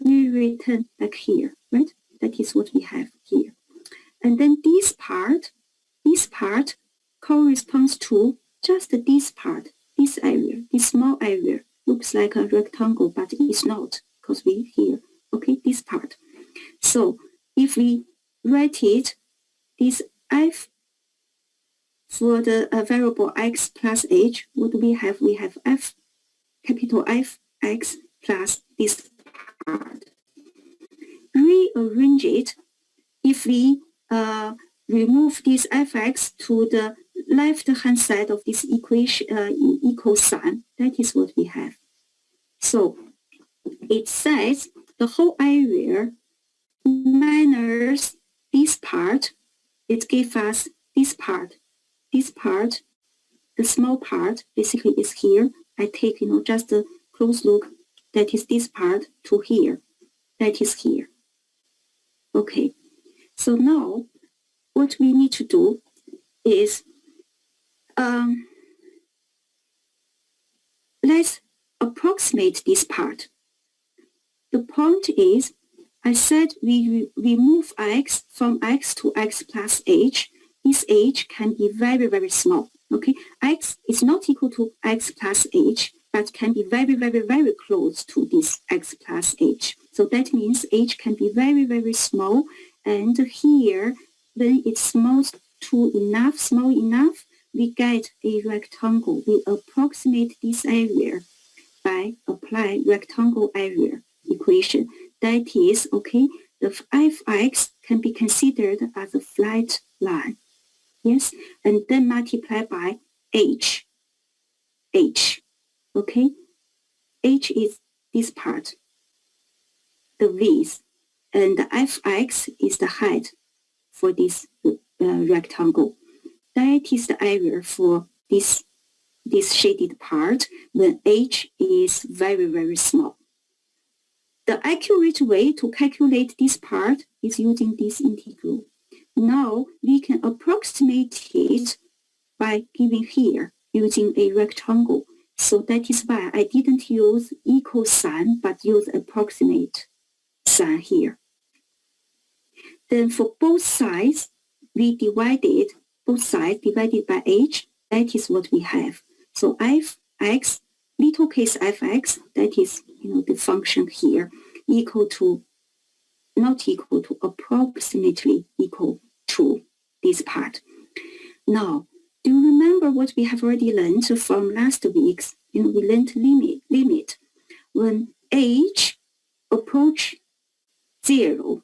rewritten like here, right? That is what we have here. And then this part corresponds to just this part, this area, this small area. Looks like a rectangle, but it's not, because we here, okay, this part. So if we write it, this f for the variable x plus h, what do we have? We have f, capital F, x plus this part. Rearrange it. If we remove this fx to the left-hand side of this equation, equal sign, that is what we have. So it says the whole area minus this part, it gives us this part. This part, the small part, basically is here. I take, just a close look. That is this part to here. That is here. Okay. So now, what we need to do is, let's approximate this part. The point is, I said we remove x from x to x plus h. This h can be very, very small. Okay, x is not equal to x plus h, but can be very, very, very close to this x plus h. So that means h can be very, very small. And here, when it's small enough, we get a rectangle. We approximate this area by applying rectangle area equation. That is, okay, the fx can be considered as a flat line. Yes, and then multiply by h. Okay, h is this part, the width, and the fx is the height for this rectangle. That is the area for this shaded part when h is very, very small. The accurate way to calculate this part is using this integral. Now we can approximate it by giving here, using a rectangle. So that is why I didn't use equal sign, but use approximate sign here. Then for both sides, we divided both sides divided by h. That is what we have. So fx, little case fx, that is the function here, not equal to, approximately equal to this part. Now, do you remember what we have already learned from last week's? We learned limit. When h approach 0,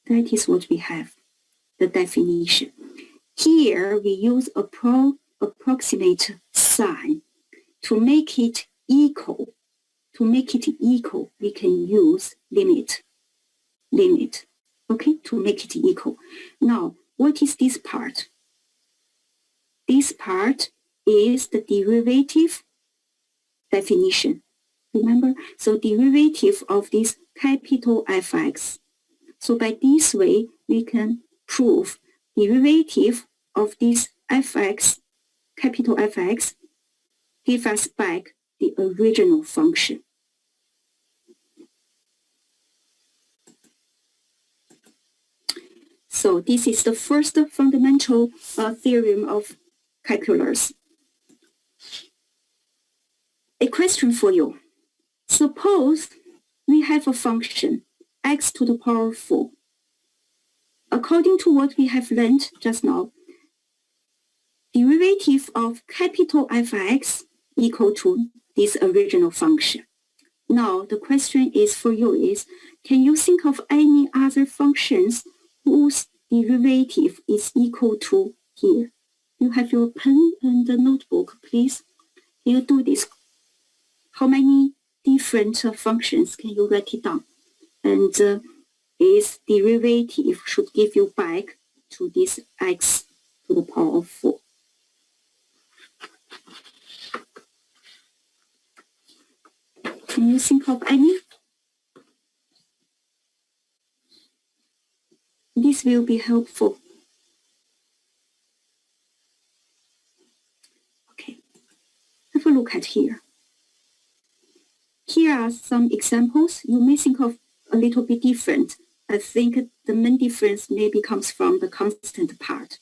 that is what we have, the definition. here we use approximate sign. To make it equal, we can use limit, okay, to make it equal. Now, what is this part? This part is the derivative definition. Remember? So derivative of this capital Fx. So by this way, we can prove derivative of this Fx, capital Fx, give us back the original function. So this is the first fundamental theorem of calculus. A question for you. Suppose we have a function x to the power 4. According to what we have learned just now, derivative of capital Fx equal to this original function. Now the question is for you is, can you think of any other functions whose derivative is equal to here? You have your pen and the notebook, please. Can you do this? How many different functions can you write it down? And its derivative should give you back to this x to the power of 4. Can you think of any? This will be helpful. Okay, have a look at here. Here are some examples. You may think of a little bit different. I think the main difference maybe comes from the constant part.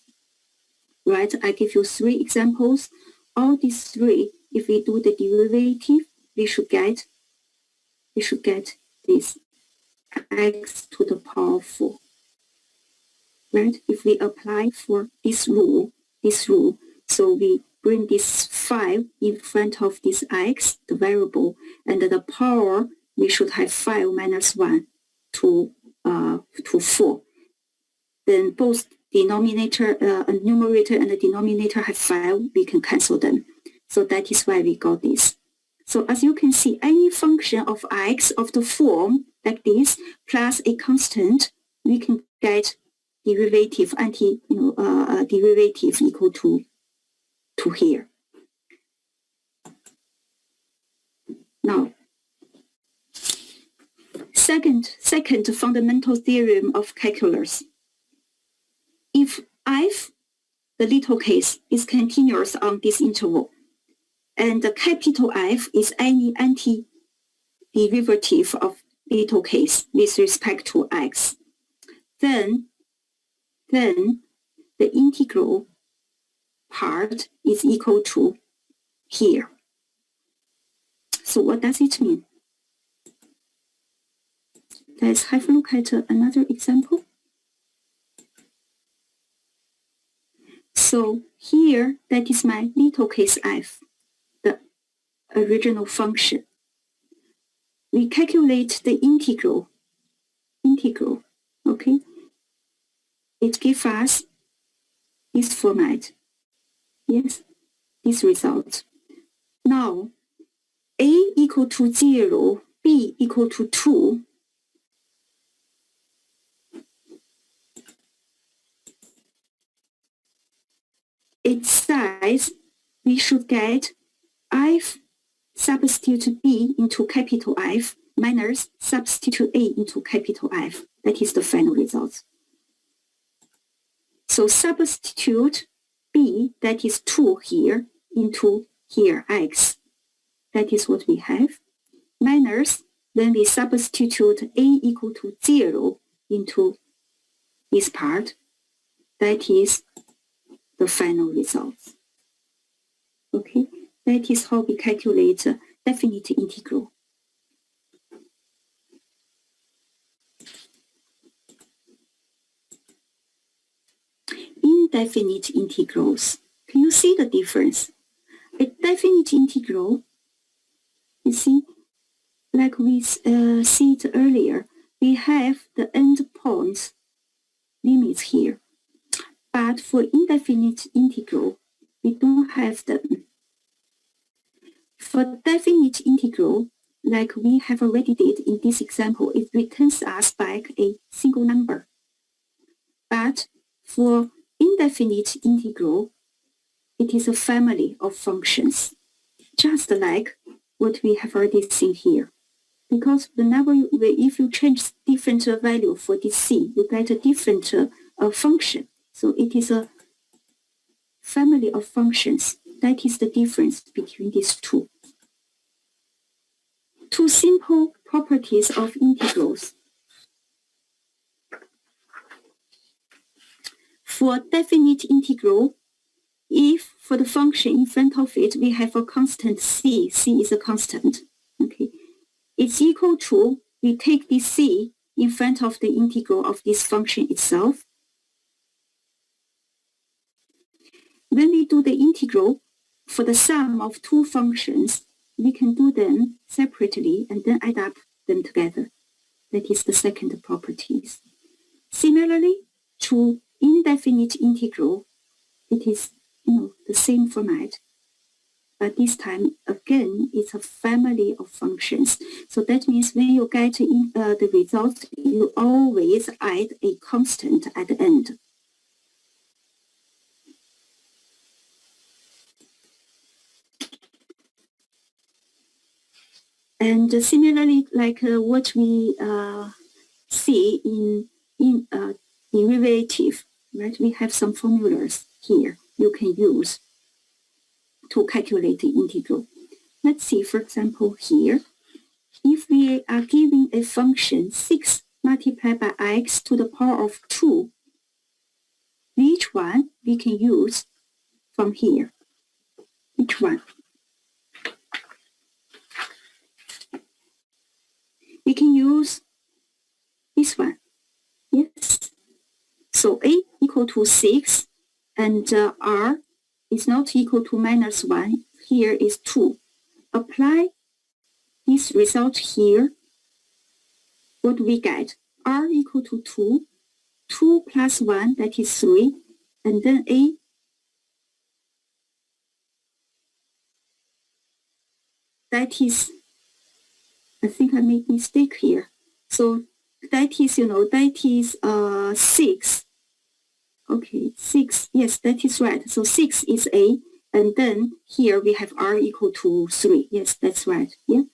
Right? I give you 3 examples. All these 3, if we do the derivative, we should get this x to the power 4. Right? If we apply for this rule, so we bring this 5 in front of this x, the variable, and the power, we should have 5 minus 1 to 4. Then both numerator and the denominator have 5, we can cancel them. So that is why we got this. So as you can see, any function of x of the form like this plus a constant, we can get derivative derivative equal to here. Now, second fundamental theorem of calculus. If f, the little case, is continuous on this interval, and the capital F is any antiderivative of little case with respect to x, then the integral part is equal to here. So what does it mean? Let's have a look at another example. So here, that is my little case f, the original function. We calculate the integral, okay? It gives us this format. Yes, this result. Now, a equal to 0, b equal to 2. It says we should get f substitute b into capital F minus substitute a into capital F. That is the final result. So substitute b, that is 2 here, into here, x. That is what we have. Minus, then we substitute a equal to 0 into this part. That is the final result. Okay, that is how we calculate a definite integral. Indefinite integrals. Can you see the difference? A definite integral, you see, like we see it earlier, we have the endpoint limits here. But for indefinite integral, we don't have them. For definite integral, like we have already did in this example, it returns us back a single number. But for indefinite integral, it is a family of functions, just like what we have already seen here. Because whenever if you change different value for this c, you get a different function. So it is a family of functions. That is the difference between these two. Two simple properties of integrals. For definite integral, if for the function in front of it we have a constant c is a constant, okay, it's equal to, we take this c in front of the integral of this function itself. When we do the integral for the sum of two functions, we can do them separately and then add up them together. That is the second properties. Similarly, to indefinite integral, it is the same format, but this time again it's a family of functions. So that means when you get the result, you always add a constant at the end. And similarly, like what we see in derivative, right? We have some formulas here you can use to calculate the integral. Let's see, for example, here, if we are given a function 6 multiplied by x to the power of 2, which one we can use from here? Which one? We can use this one. Yes. So a equal to 6 and r is not equal to minus 1. Here is 2. Apply this result here. What do we get? R equal to 2. 2 plus 1, that is 3. And then a that is, I think I made mistake here. So that is, that is 6. Okay, 6. Yes, that is right. So 6 is a, and then here we have r equal to 3. Yes, that's right. Yeah.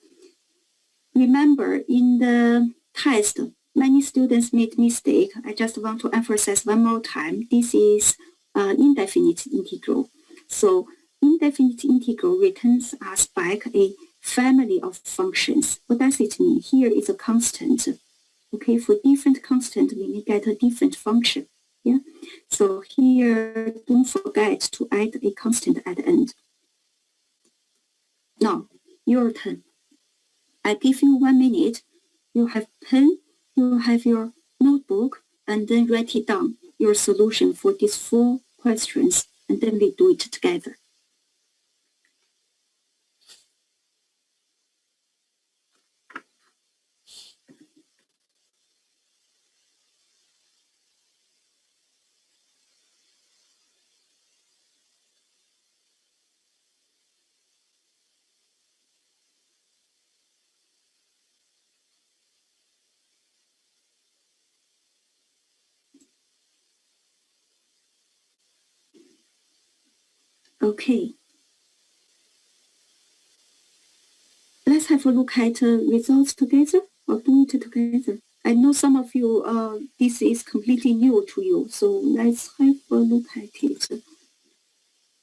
Remember, in the test, many students made mistake. I just want to emphasize one more time. This is indefinite integral. So indefinite integral returns us back a family of functions. What does it mean? Here is a constant. Okay, for different constant, we may get a different function. Yeah. So here, don't forget to add a constant at the end. Now, your turn. I give you 1 minute. You have pen, you have your notebook, and then write it down, your solution for these 4 questions, and then we do it together. Okay. Let's have a look at results together, or do it together. I know some of you, this is completely new to you, so let's have a look at it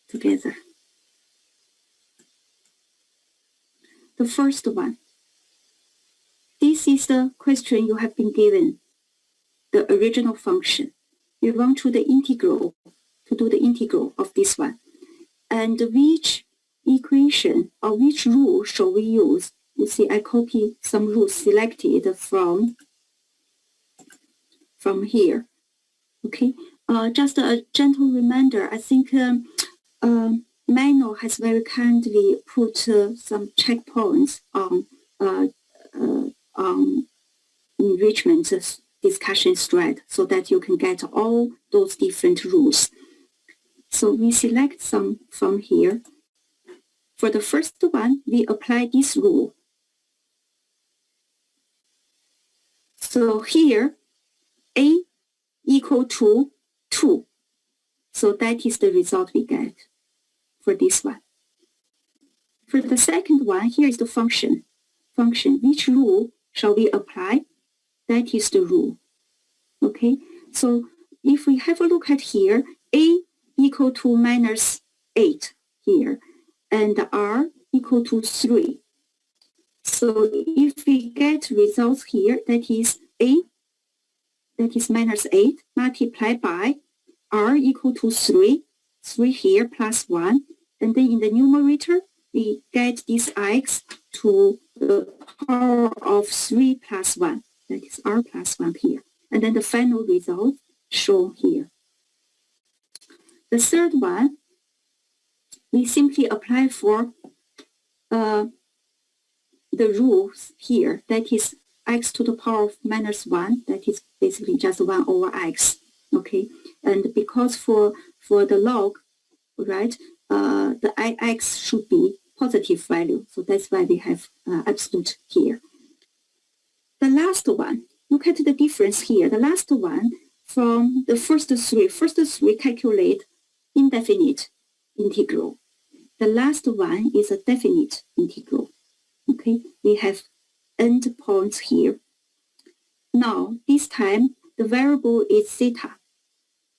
together. The first one. This is the question you have been given, the original function. You want to do the integral of this one. And which equation or which rule shall we use? You see, I copy some rules selected from here. Okay, just a gentle reminder. I think Manuel has very kindly put some checkpoints on enrichment discussion thread so that you can get all those different rules. So we select some from here. For the first one, we apply this rule. So here, A equal to 2. So that is the result we get for this one. For the second one, here is the function. Which rule shall we apply? That is the rule. Okay, so if we have a look at here, A equal to minus 8 here, and R equal to 3. So if we get results here, that is A, that is minus 8, multiplied by R equal to 3 here plus 1, and then in the numerator, we get this x to the power of 3 plus 1, that is R plus 1 here. And then the final result shown here. The third one, we simply apply for the rules here, that is x to the power of minus 1, that is basically just 1 over x, okay? And because for the log, right, the ix should be positive value, so that's why we have absolute here. The last one, look at the difference here. The last one from the first three calculate indefinite integral. The last one is a definite integral. Okay, we have end points here. Now, this time, the variable is theta.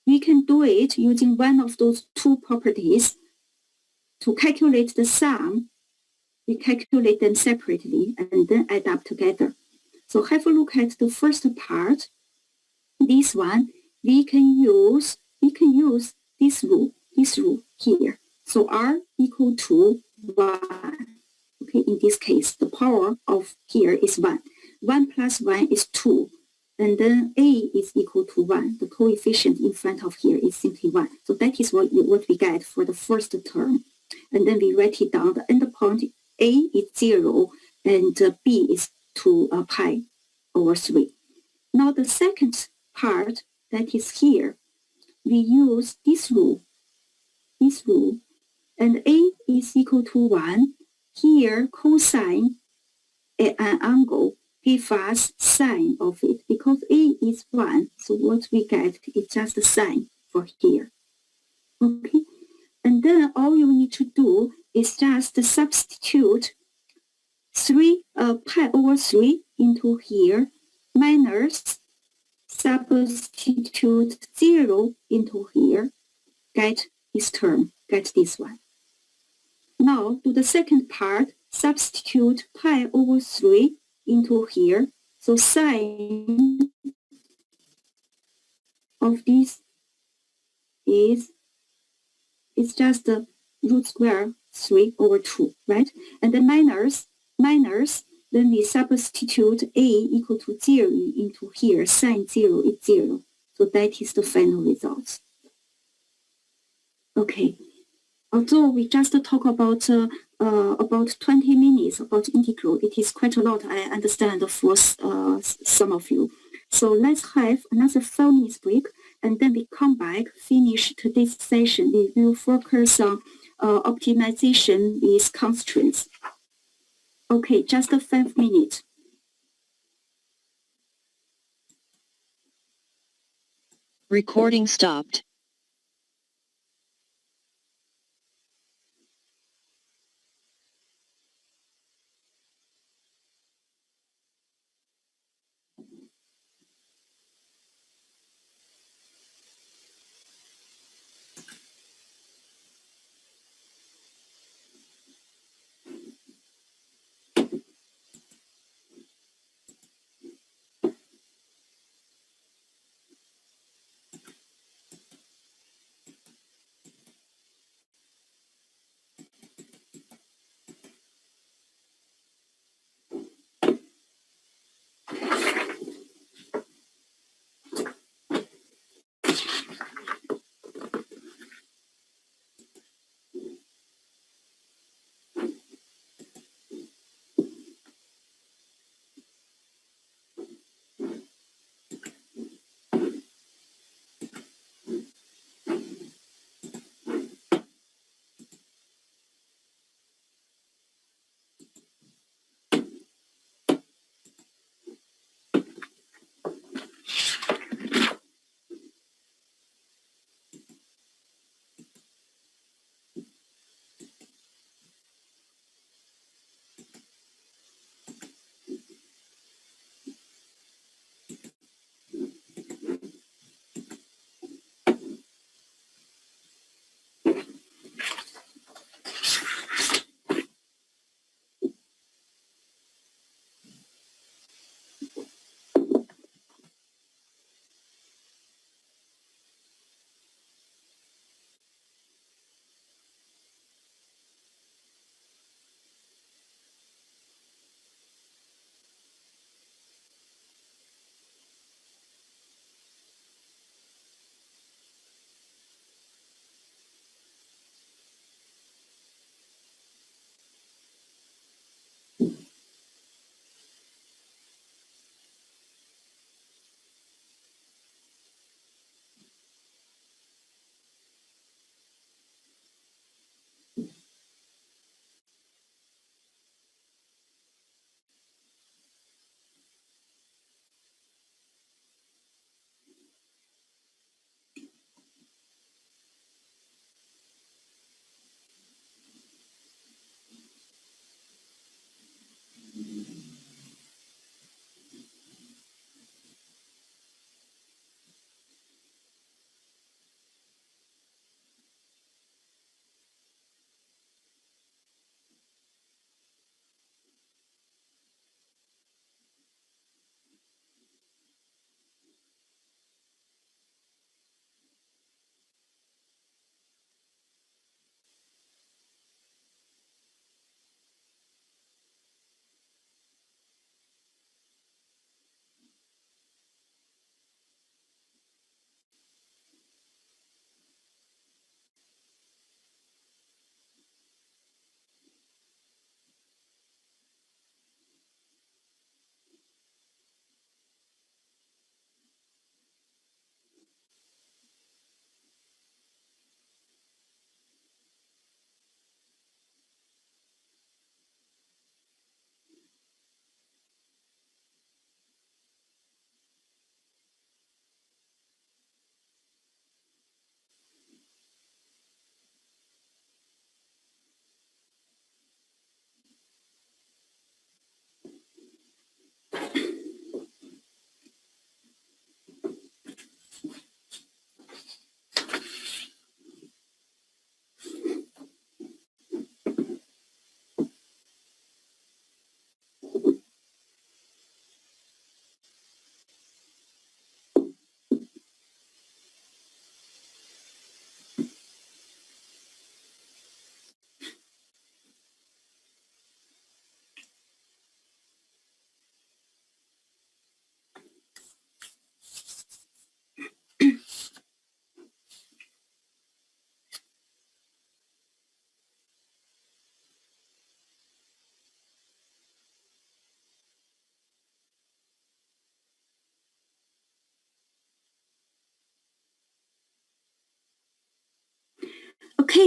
We can do it using one of those two properties. To calculate the sum, we calculate them separately and then add up together. So have a look at the first part. This one, we can use this rule here. So R equal to 1. Okay, in this case, the power of here is 1. 1 plus 1 is 2. And then A is equal to 1. The coefficient in front of here is simply 1. So that is what we get for the first term. And then we write it down. The endpoint A is 0 and B is 2 pi over 3. Now the second part that is here, we use this rule, and A is equal to 1. Here, cosine an angle give us sine of it because A is 1. So what we get is just the sine for here. Okay, and then all you need to do is just substitute 3 pi over 3 into here minus substitute 0 into here, get this term, get this one. Now do the second part, substitute pi over 3 into here. So sine of this is just the root square 3 over 2, right? And then minus, then we substitute A equal to 0 into here, sine 0 is 0. So that is the final result. Okay, although we just talk about 20 minutes about integral, it is quite a lot, I understand, for some of you. So let's have another 5 minutes break, and then we come back, finish today's session. We will focus on optimization with constraints. Okay, just 5 minutes.
Recording stopped.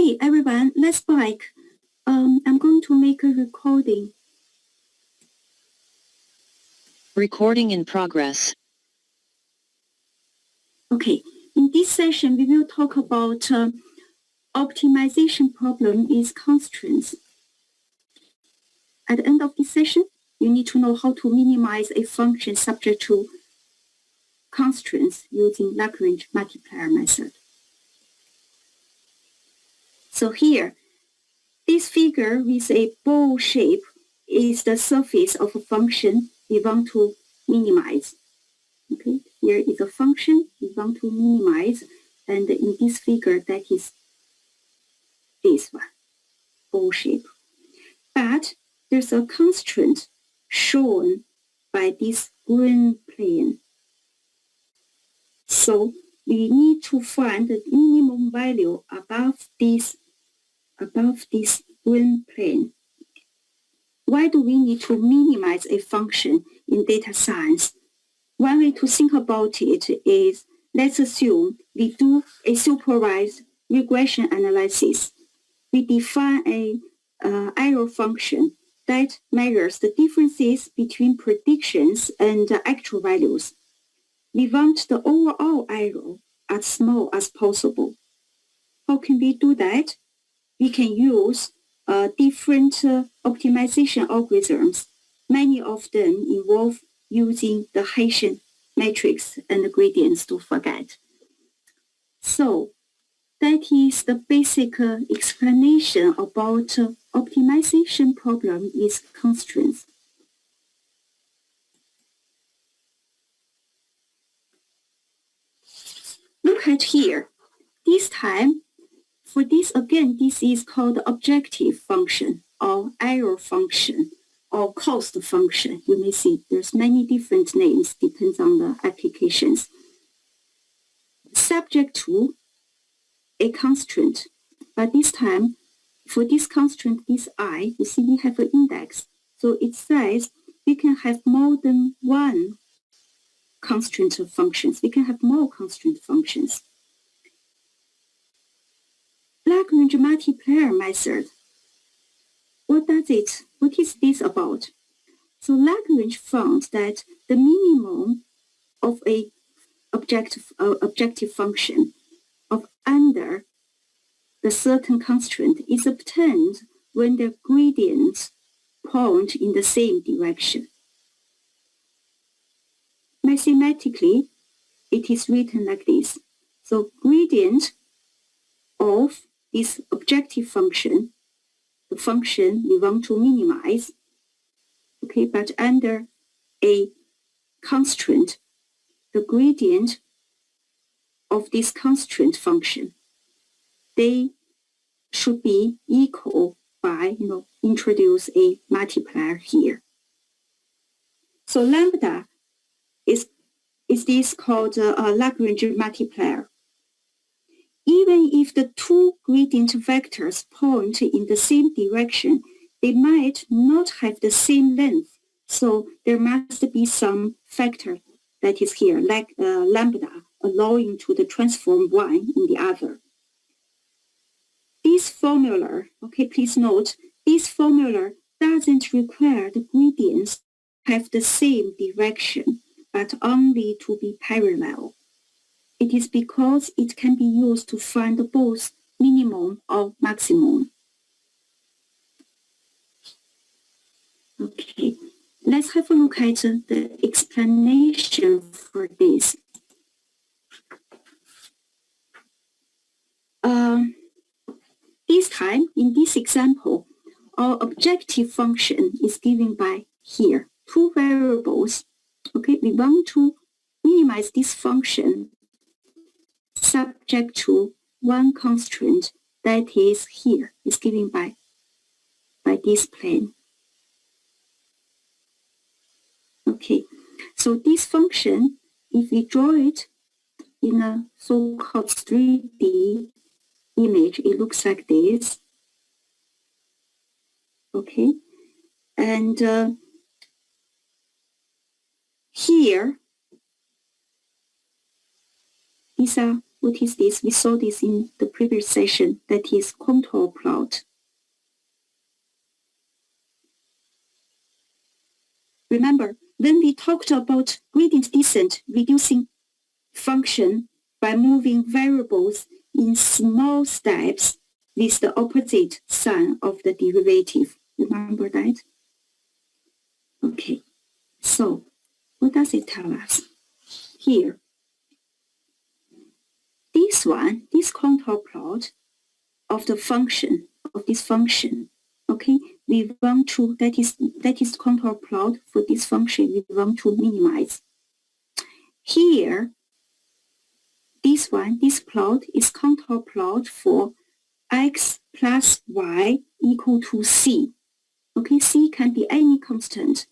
Okay, everyone, let's back. I'm going to make a recording.
Recording in progress.
Okay, in this session, we will talk about optimization problem is constraints. At the end of this session, you need to know how to minimize a function subject to constraints using Lagrange Multiplier method. So here, this figure with a bowl shape is the surface of a function we want to minimize. Okay, here is a function we want to minimize, and in this figure, that is this one, bowl shape. But there's a constraint shown by this green plane. So we need to find the minimum value above this green plane. Why do we need to minimize a function in data science? One way to think about it is, let's assume we do a supervised regression analysis. We define a error function that measures the differences between predictions and actual values. We want the overall error as small as possible. How can we do that? We can use different optimization algorithms. Many of them involve using the Hertfordshire matrix and the gradients to forget. So that is the basic explanation about optimization problem is constraints. Look at here. This time, for this again, this is called objective function or error function or cost function. You may see there's many different names, depends on the applications. Subject to a constraint, but this time, for this constraint, this I, you see we have an index. So it says we can have more than one constraint of functions. We can have more constraint functions. Lagrange multiplier method. What is this about? So Lagrange found that the minimum of a objective function of under the certain constraint is obtained when the gradients point in the same direction. Mathematically, it is written like this. So gradient of this objective function, the function we want to minimize, okay, but under a constraint, the gradient of this constraint function, they should be equal by, introduce a multiplier here. So lambda is this called a Lagrange multiplier. Even if the two gradient vectors point in the same direction, they might not have the same length. So there must be some factor that is here, like lambda, allowing to the transform one in the other. This formula, okay, please note, this formula doesn't require the gradients to have the same direction, but only to be parallel. It is because it can be used to find both minimum or maximum. Okay, let's have a look at the explanation for this. This time, in this example, our objective function is given by here, two variables. Okay, we want to minimize this function subject to one constraint that is here, is given by this plane. Okay, so this function, if we draw it in a so-called 3D image, it looks like this. Okay, and here, these are what is this? We saw this in the previous session, that is contour plot. Remember, when we talked about gradient descent reducing function by moving variables in small steps with the opposite sign of the derivative. Remember that? Okay, so what does it tell us? Here, this one, this contour plot of the function, of this function, okay, we want to, that is contour plot for this function we want to minimize. Here, this one, this plot is contour plot for x plus y equal to c. Okay, c can be any constant,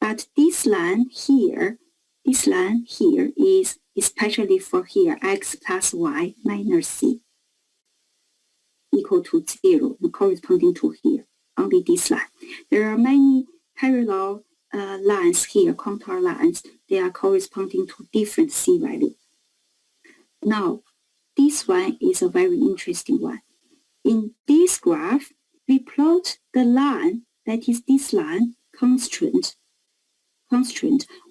but this line here is especially for here, x plus y minus c equal to 0, corresponding to here, only this line. There are many parallel lines here, contour lines. They are corresponding to different c value. Now, this one is a very interesting one. In this graph, we plot the line, that is this line, constraint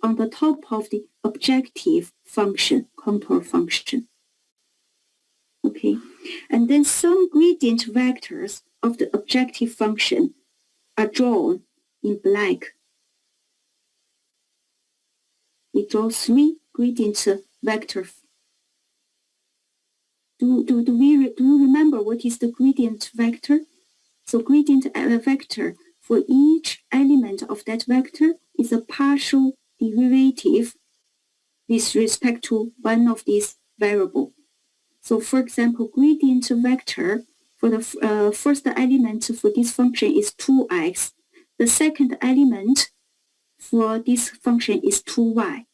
on the top of the objective function, contour function. Okay, and then some gradient vectors of the objective function are drawn in black. We draw 3 gradient vectors. Do you remember what is the gradient vector? So gradient vector for each element of that vector is a partial derivative with respect to one of these variables. So for example, gradient vector for the first element for this function is 2x. The second element for this function is 2y.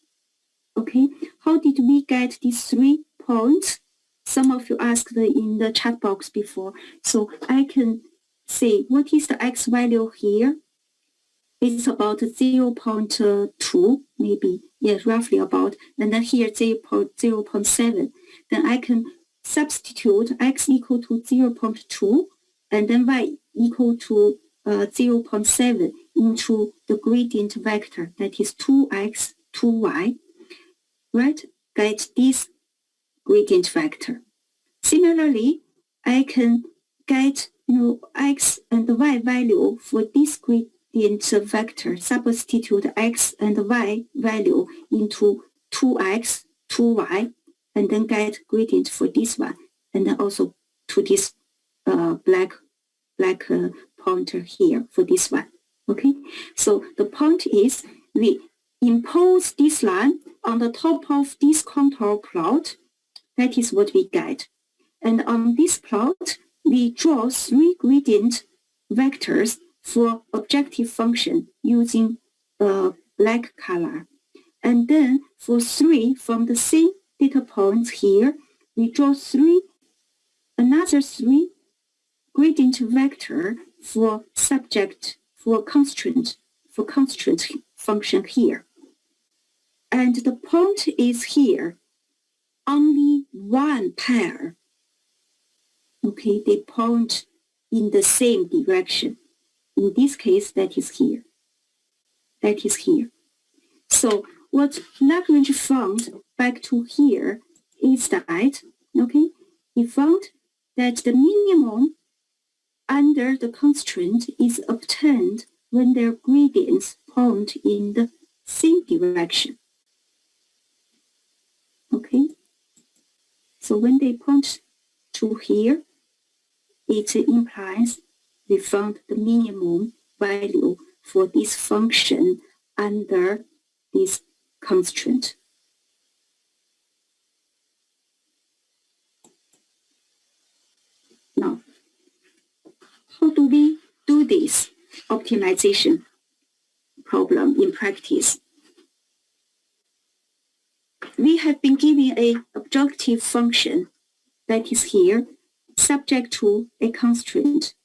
Okay, how did we get these 3 points? Some of you asked in the chat box before. So I can say, what is the x value here? It's about 0.2, maybe, yes, roughly about, and then here 0.7. Then I can substitute x equal to 0.2 and then y equal to 0.7 into the gradient vector, that is 2x, 2y, right? Get this gradient vector. Similarly, I can get x and y value for this gradient vector, substitute x and y value into 2x, 2y, and then get gradient for this one, and then also to this black pointer here for this one. Okay, so the point is we impose this line on the top of this contour plot. That is what we get. And on this plot, we draw 3 gradient vectors for objective function using black color. And then for 3 from the same data points here, we draw another 3 gradient vector for constraint function here. And the point is here, only one pair. Okay, they point in the same direction. In this case, that is here. That is here. So what Lagrange found back to here is that, okay, he found that the minimum under the constraint is obtained when their gradients point in the same direction. Okay, so when they point to here, it implies we found the minimum value for this function under this constraint. Now, how do we do this optimization problem in practice? We have been given an objective function that is here, subject to a constraint.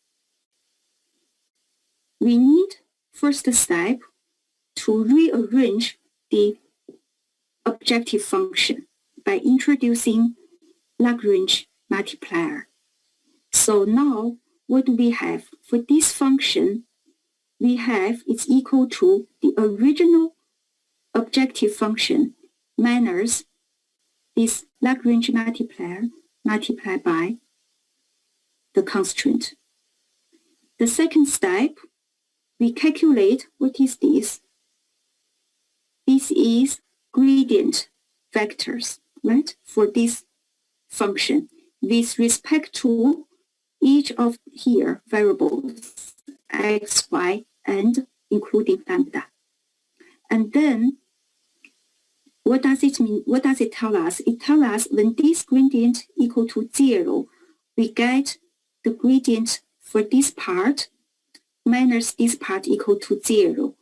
We need, first step, to rearrange the objective function by introducing Lagrange multiplier. So now what do we have? For this function, we have it's equal to the original objective function minus this Lagrange multiplier multiplied by the constraint. The second step, we calculate what is this. This is gradient vectors, right, for this function with respect to each of here variables x, y, and including lambda. And then what does it mean? What does it tell us? It tells us when this gradient equal to 0, we get the gradient for this part minus this part equal to 0.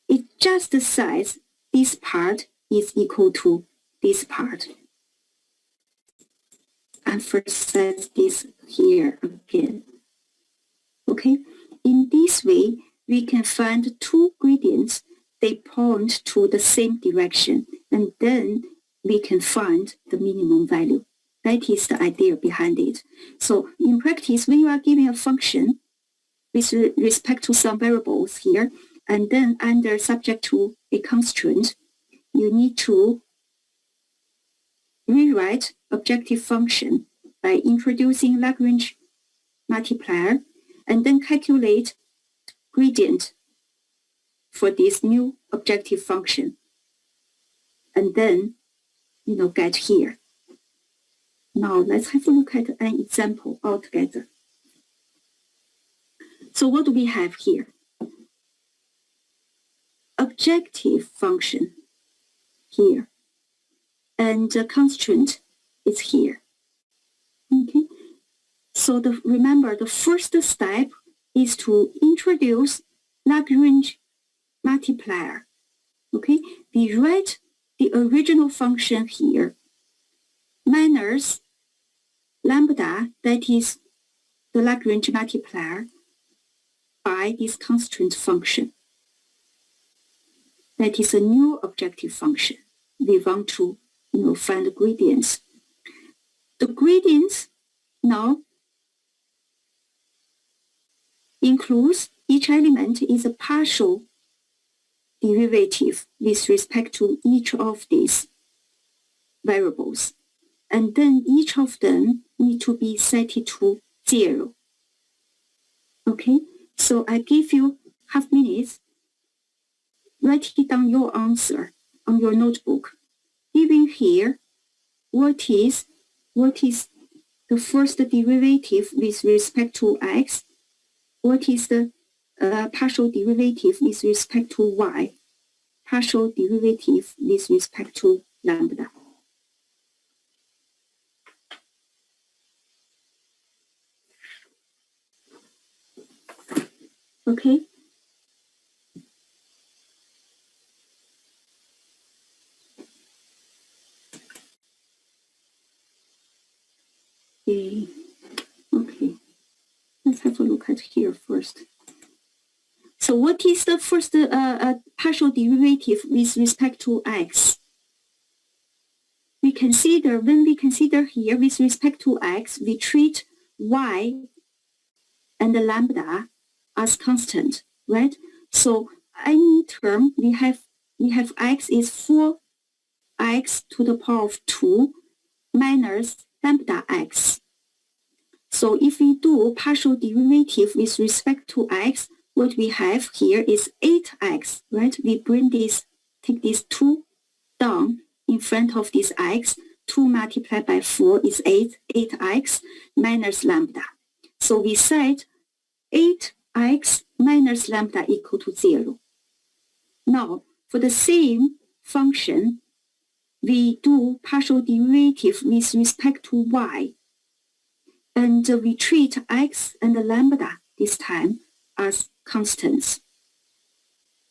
It just says this part is equal to this part. And first says this here again. Okay, in this way, we can find two gradients. They point to the same direction, and then we can find the minimum value. That is the idea behind it. So in practice, when you are giving a function with respect to some variables here, and then under subject to a constraint, you need to rewrite objective function by introducing Lagrange multiplier and then calculate gradient for this new objective function. And then, get here. Now let's have a look at an example altogether. So what do we have here? Objective function here. And the constraint is here. Okay. So remember, the first step is to introduce Lagrange multiplier. Okay. We write the original function here minus lambda, that is the Lagrange multiplier, by this constraint function. That is a new objective function. We want to find the gradients. The gradients now includes each element is a partial derivative with respect to each of these variables. And then each of them need to be set to 0. Okay, so I give you half minutes. Write down your answer on your notebook. Given here, what is the first derivative with respect to x? What is the partial derivative with respect to y? Partial derivative with respect to lambda. Okay. Okay. Let's have a look at here first. So what is the first partial derivative with respect to x? When we consider here with respect to x, we treat y and the lambda as constant, right? So any term we have x is 4x to the power of 2 minus lambda x. So if we do partial derivative with respect to x, what we have here is 8x, right? We take this 2 down in front of this x. 2 multiplied by 4 is 8x minus lambda. So we said 8x minus lambda equal to 0. Now, for the same function, we do partial derivative with respect to y. And we treat x and the lambda this time as constants.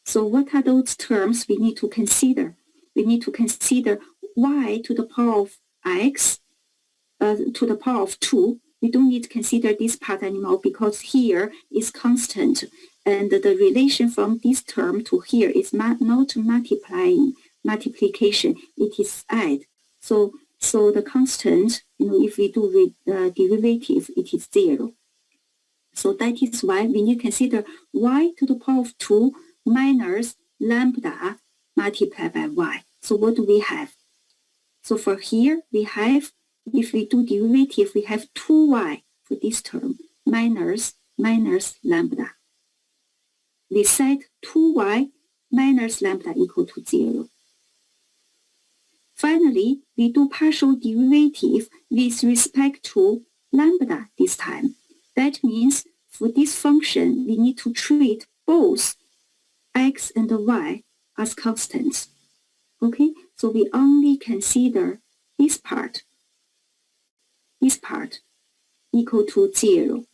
So what are those terms we need to consider? We need to consider y to the power of x to the power of 2. We don't need to consider this part anymore because here is constant. And the relation from this term to here is not multiplication, it is add. So So the constant, if we do derivative, it is 0. So that is why we need to consider y to the power of 2 minus lambda multiplied by y. So what do we have? So for here, we have, if we do derivative, we have 2y for this term minus lambda. We set 2y minus lambda equal to 0. Finally, we do partial derivative with respect to lambda this time. That means for this function, we need to treat both x and y as constants. Okay, so we only consider this part equal to 0.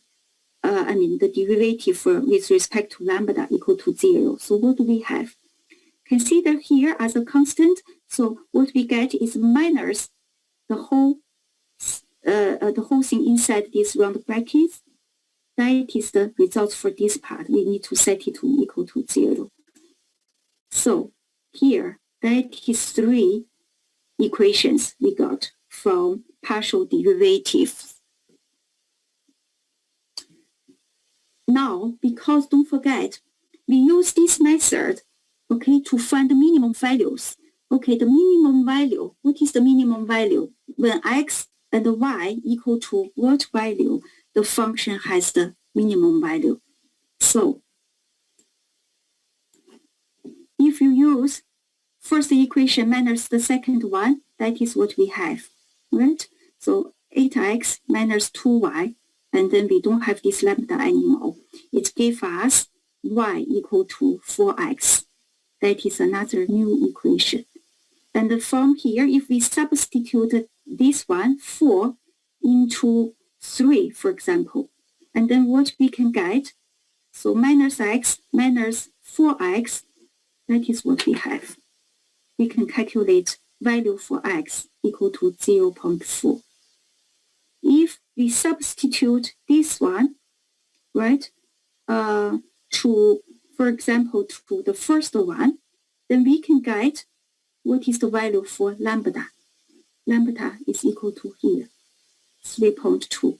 The derivative with respect to lambda equal to 0. So what do we have? Consider here as a constant. So what we get is minus the whole thing inside these round brackets. That is the result for this part. We need to set it to equal to 0. So here, that is 3 equations we got from partial derivatives. Now, because don't forget, we use this method, okay, to find the minimum values. Okay, the minimum value, what is the minimum value? When x and y equal to what value, the function has the minimum value. So, if you use first equation minus the second one, that is what we have, right? So 8x minus 2y, and then we don't have this lambda anymore. It gave us y equal to 4x. That is another new equation. And from here, if we substitute this one, 4, into 3, for example, and then what we can get, so minus x minus 4x, that is what we have. We can calculate value for x equal to 0.4. If we substitute this one, right, for example, to the first one, then we can get what is the value for lambda. Lambda is equal to here, 3.2.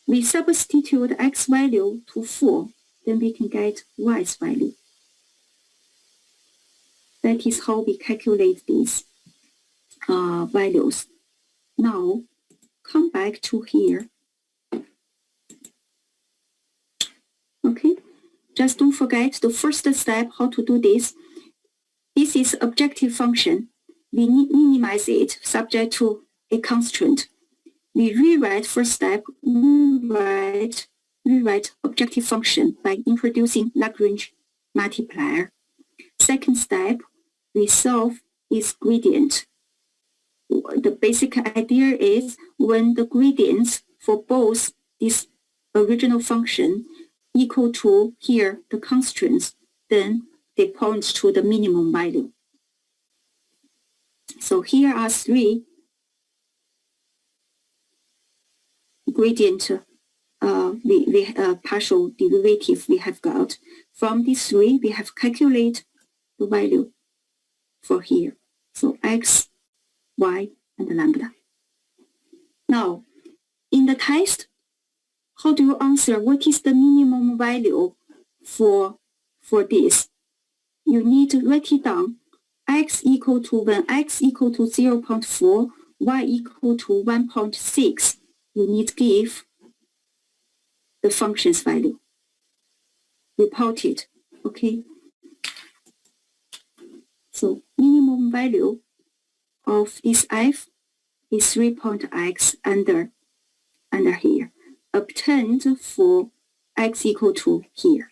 We substitute x value to 4, then we can get y's value. That is how we calculate these values. Now, come back to here. Okay, just don't forget the first step, how to do this. This is objective function. We minimize it subject to a constraint. We rewrite first step, rewrite objective function by introducing Lagrange multiplier. Second step, we solve its gradient. The basic idea is when the gradients for both this original function equal to here the constraints, then they point to the minimum value. So here are 3 gradient partial derivative we have got. From these 3, we have calculated the value for here. So x, y, and lambda. Now, in the test, how do you answer what is the minimum value for this? You need to write it down. X equal to, when x equal to 0.4, y equal to 1.6, you need to give the function's value. Report it, okay? So minimum value of this f is 3.x under here, obtained for x equal to here.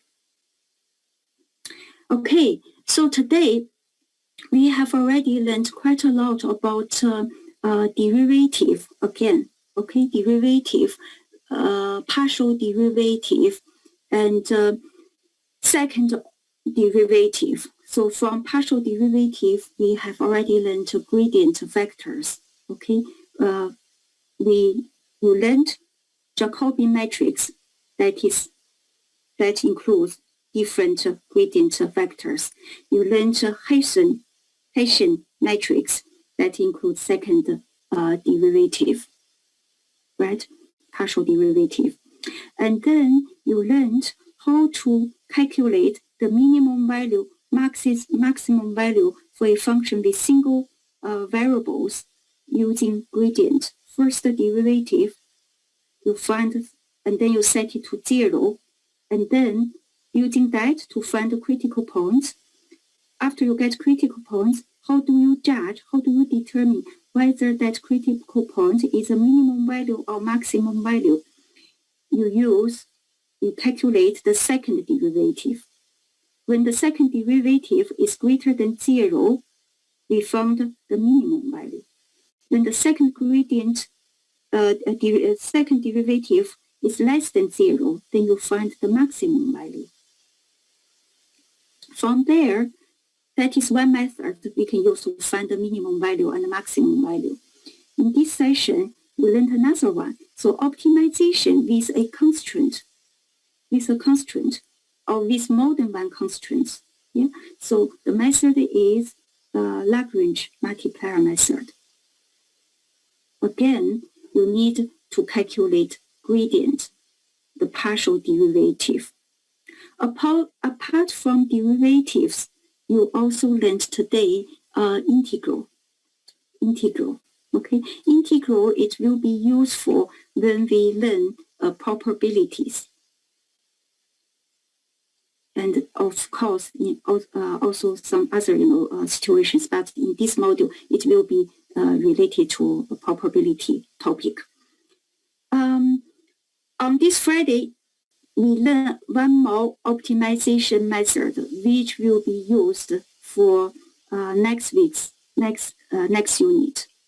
Okay, so today we have already learned quite a lot about derivative again, okay, derivative, partial derivative, and second derivative. So from partial derivative, we have already learned gradient vectors, okay. You learned Jacobian matrix, that includes different gradient vectors. You learned Hessian matrix that includes second derivative, right? Partial derivative. And then you learned how to calculate the minimum value, maximum value for a function with single variables using gradient. First derivative, you find, and then you set it to 0, and then using that to find the critical points. After you get critical points, how do you judge, how do you determine whether that critical point is a minimum value or maximum value? You calculate the second derivative. When the second derivative is greater than 0, we found the minimum value. When the second gradient, second derivative is less than 0, then you find the maximum value. From there, that is one method that we can use to find the minimum value and the maximum value. In this session, we learned another one. So optimization with a constraint, or with more than one constraint. Yeah? So the method is Lagrange Multiplier method. Again, you need to calculate gradient, the partial derivative. Apart from derivatives, you also learned today integral. Okay, integral, it will be useful when we learn probabilities. And of course, also some other situations, but in this module, it will be related to a probability topic. On this Friday, we learn one more optimization method, which will be used for next unit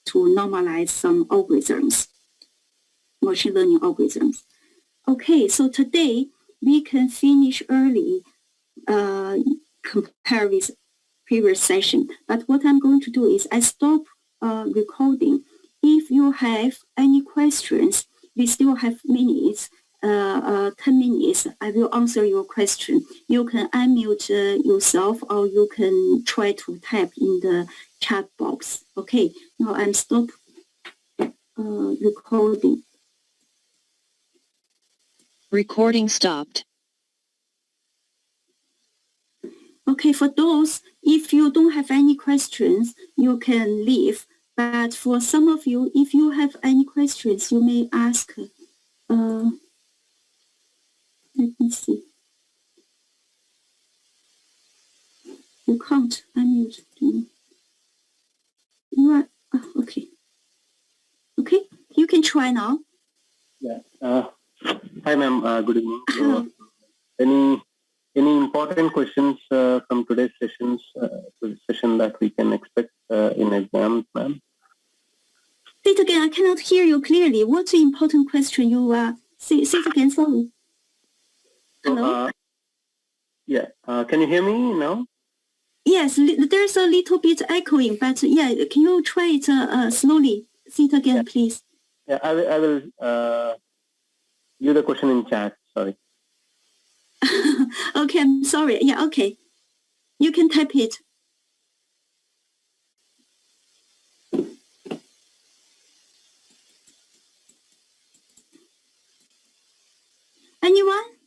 to normalize some algorithms, machine learning algorithms. Okay, so today we can finish early compared with previous session. But what I'm going to do is I stop recording. If you have any questions, we still have minutes. 10 minutes, I will answer your question. You can unmute yourself, or you can try to type in the chat box. Okay, now I'm stop recording.
Recording stopped.
Okay, for those, if you don't have any questions, you can leave. But for some of you, if you have any questions, you may ask. Let me see. You can't unmute. You are okay. Okay, you can try now.
Yeah. Hi, ma'am. Good evening. Any important questions from today's session that we can expect in exams, ma'am?
Say it again. I cannot hear you clearly. What's the important question you are? Say it again. Sorry. Hello?
Yeah. Can you hear me now?
Yes, there's a little bit echoing, but yeah, can you try it slowly? Say it again, please.
Yeah, I will give the question in chat. Sorry.
Okay, I'm sorry. Yeah, okay. You can type it. Anyone?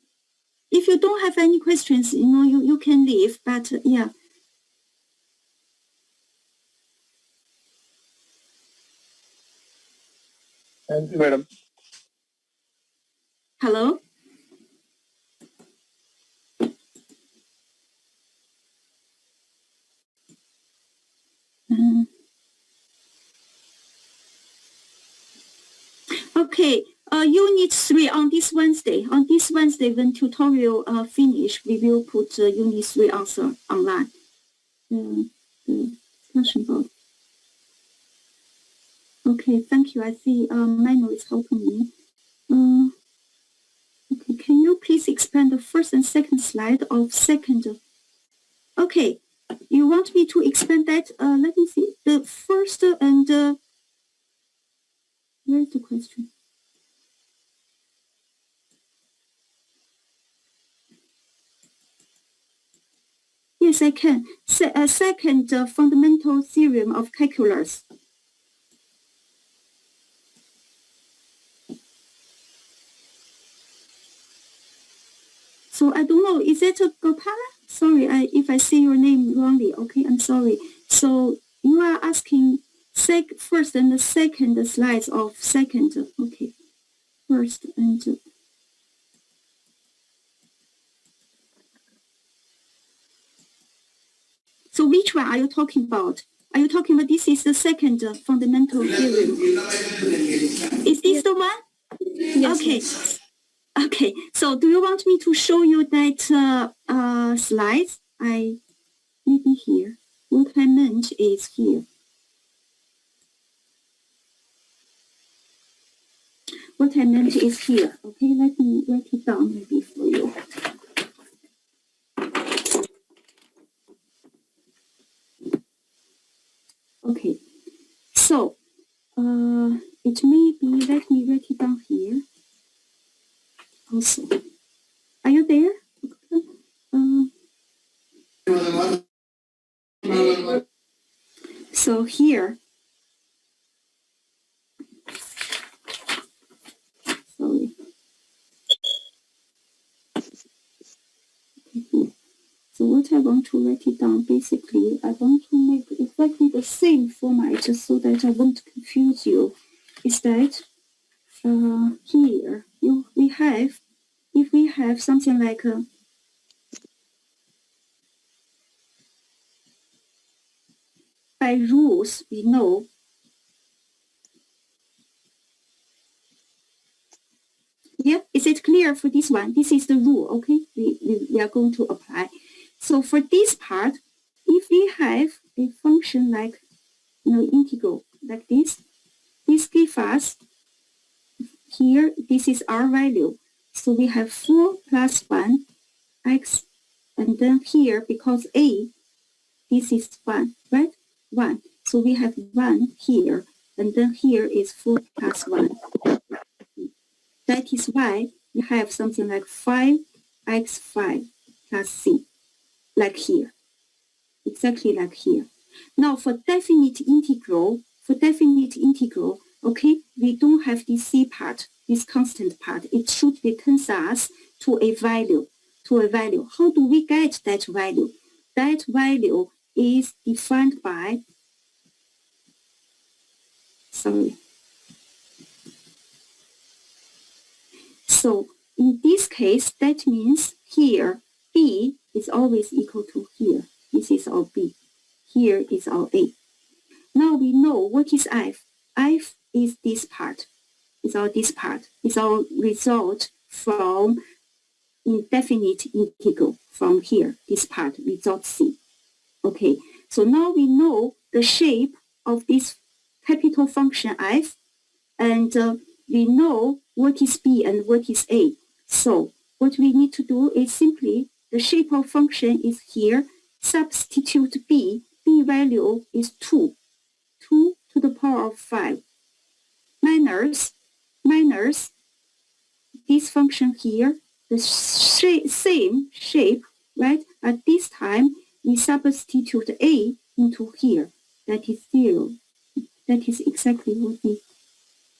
If you don't have any questions, you can leave, but yeah.
Thank you, madam.
Hello? Okay, Unit 3 on this Wednesday. On this Wednesday, when tutorial finish, we will put Unit 3 answer online. The discussion board. Okay, thank you. I see Manu is helping me. Okay, can you please expand the first and second slide of second? Okay, you want me to expand that? Let me see. The first and where's the question? Yes, I can. Second fundamental theorem of calculus. So I don't know, is it Gopal? Sorry, if I say your name wrongly. Okay, I'm sorry. So you are asking first and the second slides of second. Okay, first and... So which one are you talking about? Are you talking about this is the second fundamental theorem? Is this the one? Yes. Okay. Yes. Okay. So do you want me to show you that slides? Maybe here. What I meant is here. What I meant is here. Okay, let me write it down maybe for you. Okay, so it may be, let me write it down here also. Are you there? So here, sorry. Okay. So what I want to write it down, basically, I want to make exactly the same format just so that I won't confuse you, is that here if we have something like by rules, we know yeah, is it clear for this one? This is the rule, okay? We are going to apply. So for this part, if we have a function like, integral like this gives us here, this is our value. So we have 4 plus 1 x, and then here, because a, this is 1, right? 1. So we have 1 here, and then here is 4 plus 1. That is why we have something like 5x5 plus c, like here. Exactly like here. Now for definite integral, okay, we don't have this c part, this constant part. It should return us to a value. How do we get that value? That value is defined by, So in this case, that means here, b is always equal to here. This is our b. Here is our a. Now we know what is f. F is this part. It's our result from indefinite integral from here, this part, result c. Okay, so now we know the shape of this capital function f, and we know what is b and what is a. So what we need to do is simply, the shape of function is here, substitute b value is 2 to the power of 5, minus this function here, the same shape, right? At this time, we substitute a into here. That is 0. That is exactly what we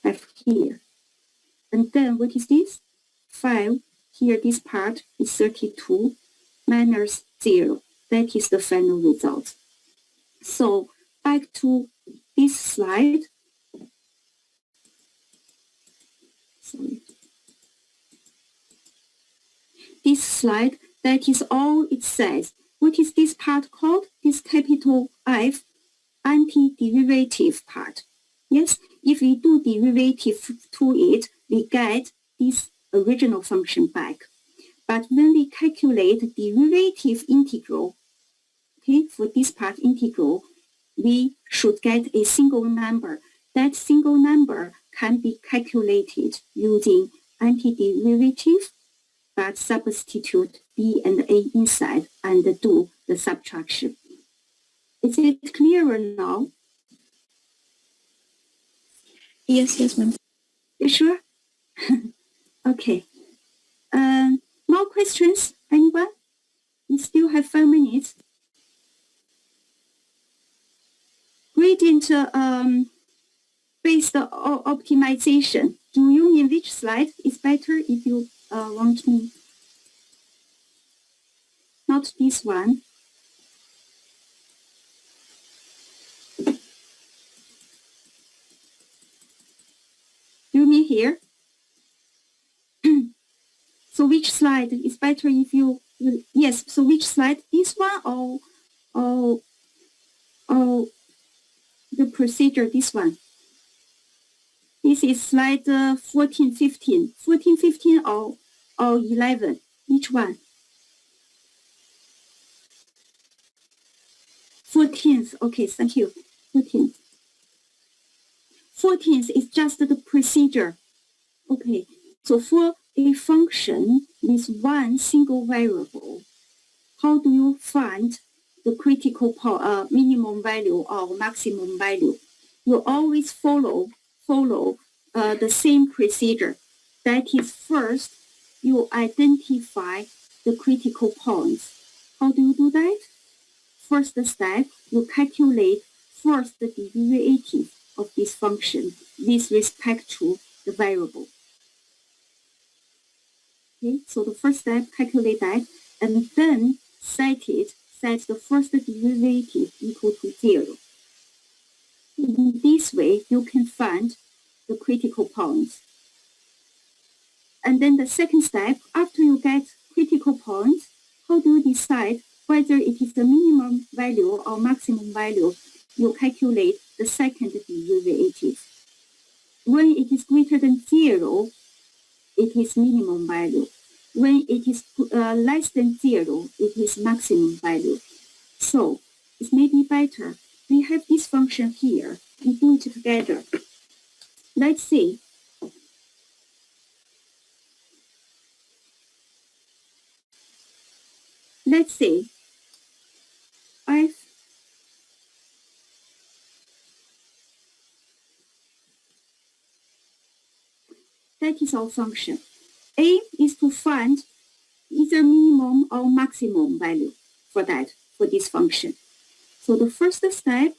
have here. And then what is this? 5. Here, this part is 32 minus 0. That is the final result. So back to this slide. This slide, that is all it says. What is this part called? This capital F, antiderivative part. Yes, if we do derivative to it, we get this original function back. But when we calculate derivative integral, okay, for this part integral, we should get a single number. That single number can be calculated using antiderivative, but substitute b and a inside and do the subtraction. Is it clearer now?
Yes, ma'am.
You sure? Okay. More questions? Anyone? We still have 5 minutes. gradient based optimization. Do you mean which slide is better if you want me? Not this one. Do you mean here? So which slide is better if you, yes, so which slide? This one or the procedure, this one? This is slide 14, 15. 14, 15 or 11? Which one? 14th, okay, thank you. 14th. 14th is just the procedure. Okay, so for a function with one single variable, how do you find the critical minimum value or maximum value? You always follow the same procedure. That is, first, you identify the critical points. How do you do that? First step, you calculate first the derivative of this function with respect to the variable. Okay, so the first step, calculate that, and then set the first derivative equal to 0. In this way, you can find the critical points. And then the second step, after you get critical points, how do you decide whether it is the minimum value or maximum value? You calculate the second derivative. When it is greater than 0, it is minimum value. When it is less than 0, it is maximum value. So it may be better. We have this function here. We do it together. Let's see. Let's say f that is our function. A is to find either minimum or maximum value for this function. So the first step,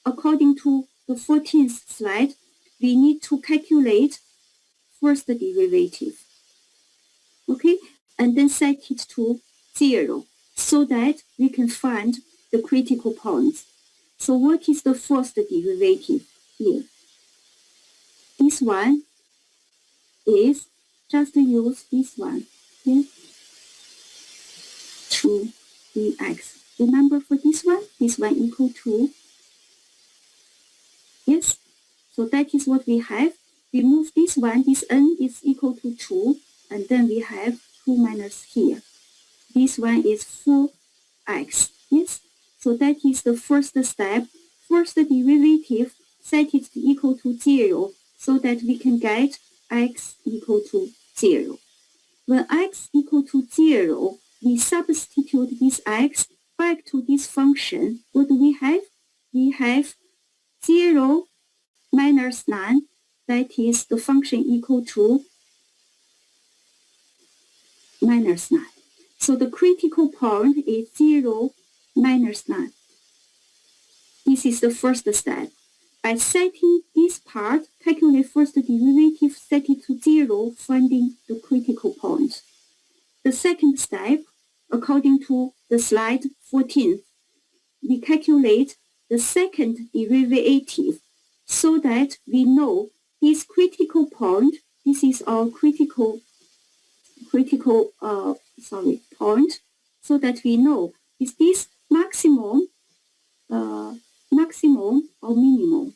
according to the 14th slide, we need to calculate first the derivative. Okay, and then set it to 0 so that we can find the critical points. So what is the first derivative here? This one is just use this one here, 2dx. Remember for this one equal to, yes, so that is what we have. We move this one, this n is equal to 2, and then we have 2 minus here. This one is 4x, yes? So that is the first step. First derivative, set it equal to 0 so that we can get x equal to 0. When x equal to 0, we substitute this x back to this function. What do we have? We have 0 minus 9, that is the function equal to minus 9. So the critical point is 0 minus 9. This is the first step. By setting this part, calculate first the derivative, set it to 0, finding the critical point. The second step, according to the slide 14, we calculate the second derivative so that we know this critical point, this is our critical point, so that we know is this maximum or minimum.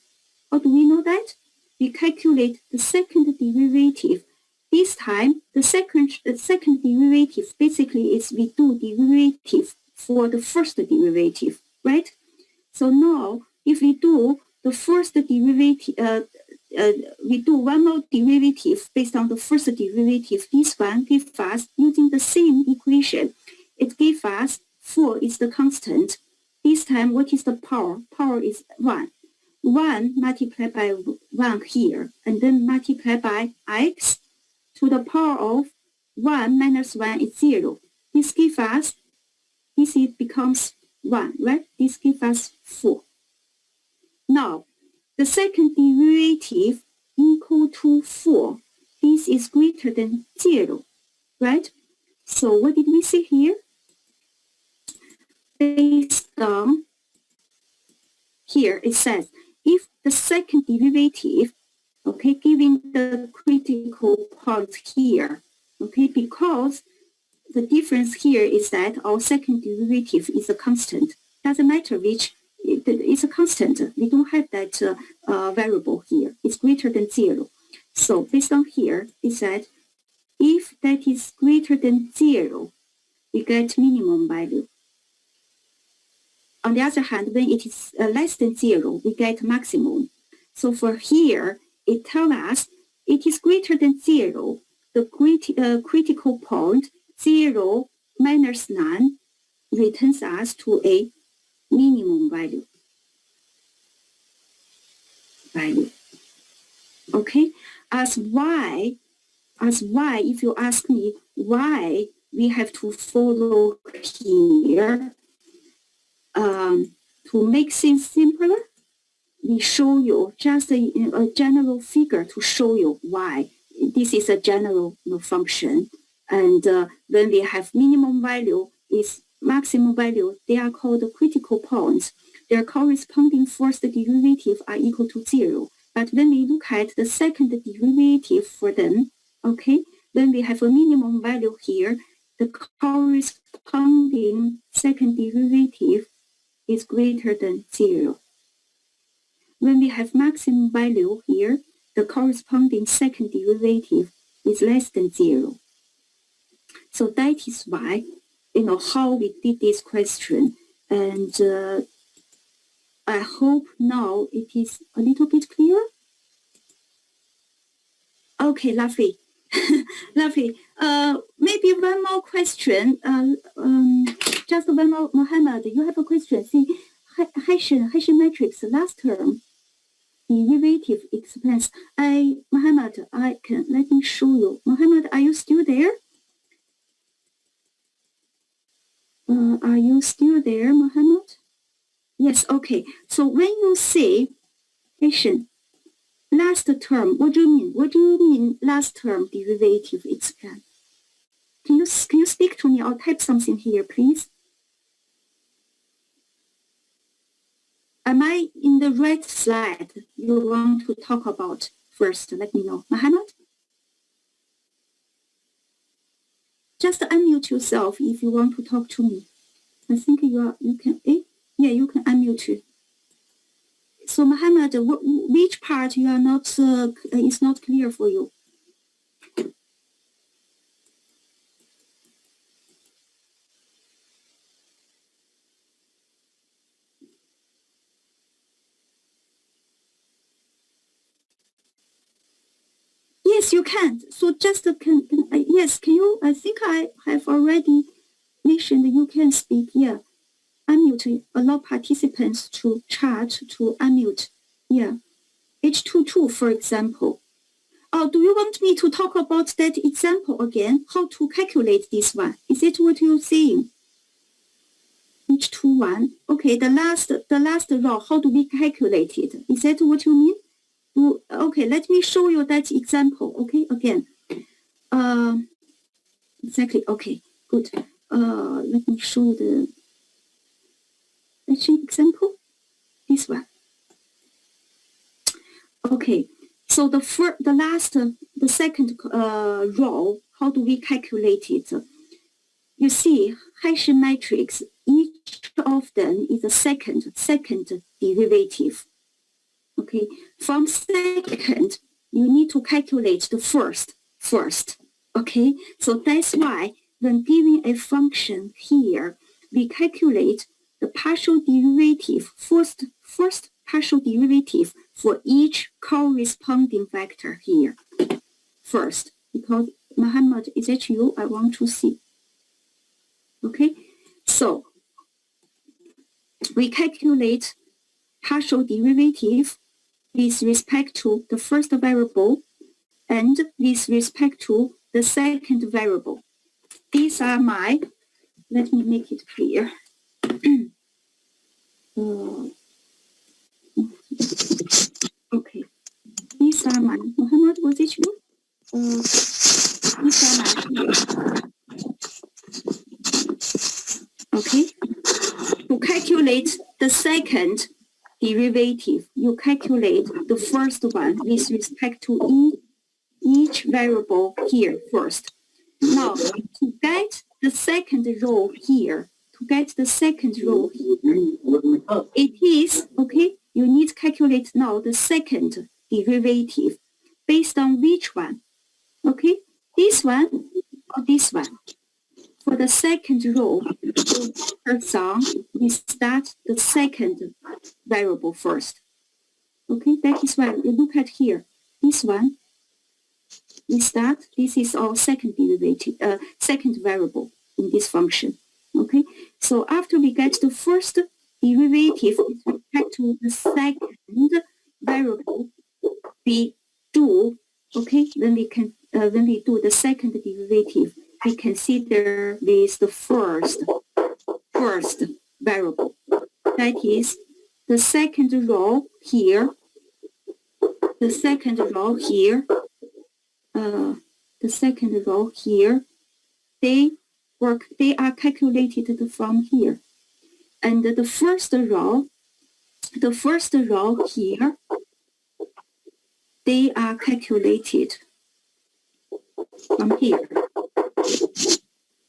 How do we know that? We calculate the second derivative. This time, the second derivative basically is we do derivative for the first derivative, right? So now, if we do the first derivative, we do one more derivative based on the first derivative. This one gives us, using the same equation, it gives us 4 is the constant. This time, what is the power? Power is 1. 1 multiplied by 1 here, and then multiplied by x to the power of 1 minus 1 is 0. This gives us, becomes 1, right? This gives us 4. Now, the second derivative equal to 4. This is greater than 0, right? So what did we say here? Based on, here it says, if the second derivative, okay, given the critical point here, okay, because the difference here is that our second derivative is a constant. Doesn't matter which, it's a constant. We don't have that variable here. It's greater than 0. So based on here, it said, if that is greater than 0, we get minimum value. On the other hand, when it is less than 0, we get maximum. So for here, it tells us it is greater than 0. The critical point, 0 minus 9, returns us to a minimum value. Okay? As y, if you ask me why we have to follow here, to make things simpler, we show you just a general figure to show you why. This is a general function. And when we have minimum value is maximum value, they are called critical points. Their corresponding first derivative are equal to 0. But when we look at the second derivative for them, okay, when we have a minimum value here, the corresponding second derivative is greater than 0. When we have maximum value here, the corresponding second derivative is less than 0. So that is why, how we did this question. And I hope now it is a little bit clearer. Okay, lovely. Lovely. Maybe one more question. Just one more, Mohammed, you have a question. See, Hessian matrix, last term, derivative expense. Mohammed, let me show you. Mohammed, are you still there? Are you still there, Mohammed? Yes, okay. So when you say, Hessian, last term, what do you mean? What do you mean last term derivative expense? Can you speak to me or type something here, please? Am I in the right slide you want to talk about first? Let me know. Mohammed? Just unmute yourself if you want to talk to me. I think you can, yeah, you can unmute you. So Mohammed, which part you are not, is not clear for you? Yes, you can. So just yes, can you? I think I have already mentioned you can speak. Yeah, unmute. Allow participants to chat to unmute. Yeah, H22, for example. Oh, do you want me to talk about that example again? How to calculate this one? Is it what you're saying? H21. Okay, the last row. How do we calculate it? Is that what you mean? Okay, let me show you that example. Okay, again. Exactly. Okay, good. Let me show you the example. This one. Okay, so the second row. How do we calculate it? You see, Hessian matrix. Each of them is a second derivative. Okay, from second, you need to calculate the first. Okay, so that's why when giving a function here, we calculate the partial derivative, first partial derivative for each corresponding vector here. First, because Mohammed, is that you? I want to see. Okay, so we calculate partial derivative with respect to the first variable and with respect to the second variable. These are my, let me make it clear. Muhammad, was it you? Okay. To calculate the second derivative, you calculate the first one with respect to each variable here first. Now, to get the second row here, it is, okay, you need to calculate now the second derivative based on which one? Okay, this one or this one? For the second row, we start the second variable first. Okay, that is why you look at here. This one, we start, this is our second derivative, second variable in this function. Okay, so after we get the first derivative with respect to the second variable, we do, okay, when we do the second derivative, we consider this the first variable. That is the second row here, the second row here, they are calculated from here. And the first row here, they are calculated from here.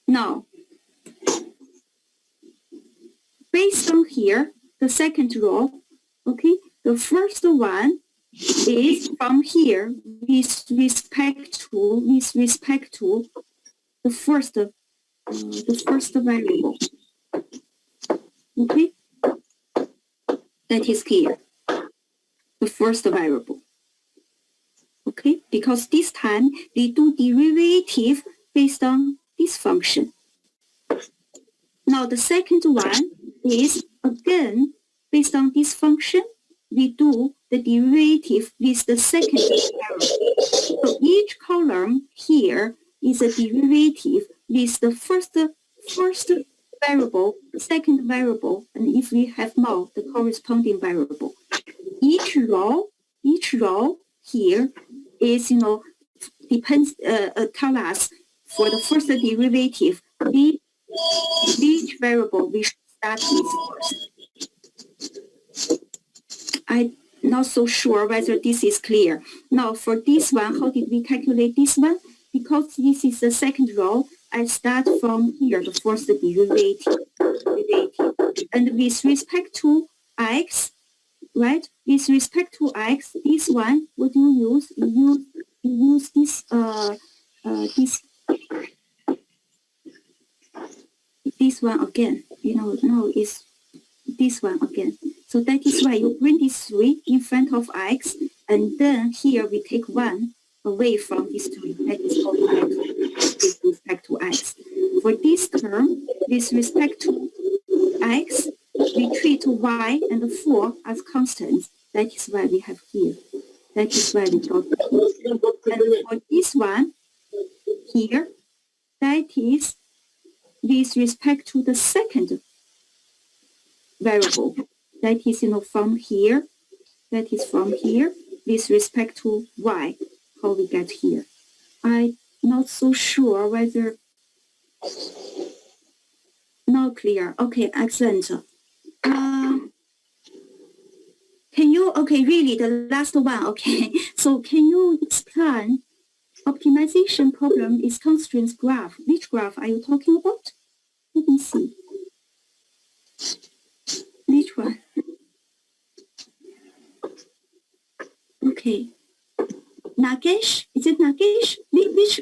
Now, based on here, the second row, okay, the first one is from here with respect to the first variable. Okay, that is here, the first variable. Okay, because this time we do derivative based on this function. Now the second one is again based on this function. We do the derivative with the second variable. So each column here is a derivative with the first variable, second variable, and if we have more, the corresponding variable. Each row here is, depends, tell us for the first derivative, each variable we should start with first. I'm not so sure whether this is clear. Now for this one, how did we calculate this one? Because this is the second row, I start from here, the first derivative. And with respect to x, right? With respect to x, this one, what do you use? You use this one again. No, it's this one again. So that is why you bring this 3 in front of x, and then here we take 1 away from this 3. That is called x with respect to x. For this term, with respect to x, we treat y and 4 as constants. That is why we have here. That is why we got here. And for this one here, that is with respect to the second variable. That is, from here. That is from here with respect to y, how we get here. I'm not so sure whether... Not clear. Okay, excellent. Can you, okay, really the last one, okay. So can you explain optimization problem is constraints graph? Which graph are you talking about? Let me see. Which one? Okay. Nagesh? Is it Nagesh? Which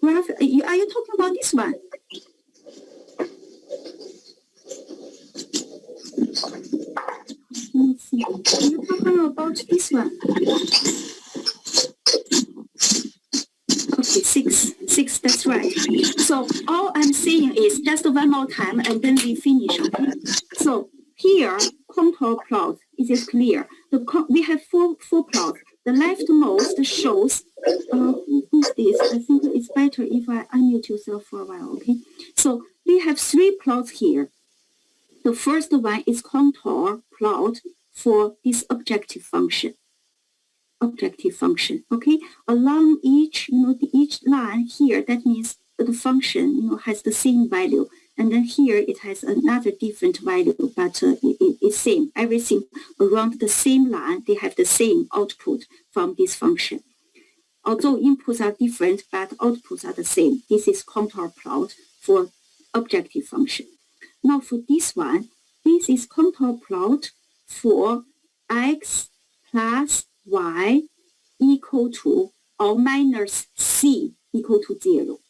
graph? Are you talking about this one? Let me see. Are you talking about this one? Okay, 6, that's right. So all I'm saying is just one more time and then we finish. Okay? So here, contour plot, is it clear? We have four plots. The leftmost shows, who's this? I think it's better if I unmute yourself for a while, okay? So we have 3 plots here. The first one is contour plot for this objective function. objective function. Okay, along each, each line here, that means the function, has the same value. And then here it has another different value, but it's same. Everything around the same line, they have the same output from this function. Although inputs are different, but outputs are the same. This is contour plot for objective function. Now for this one, this is contour plot for x plus y equal to or minus c equal to 0.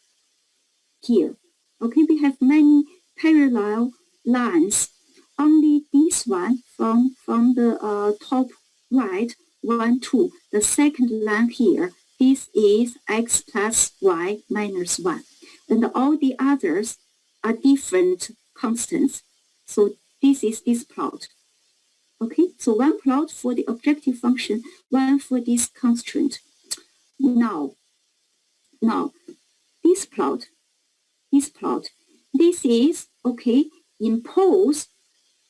Here, okay, we have many parallel lines. Only this one from the top right, 1, 2, the second line here, this is x plus y minus 1. And all the others are different constants. So this is this plot. Okay, so one plot for the objective function, one for this constraint. Now, this plot, this is, okay, impose,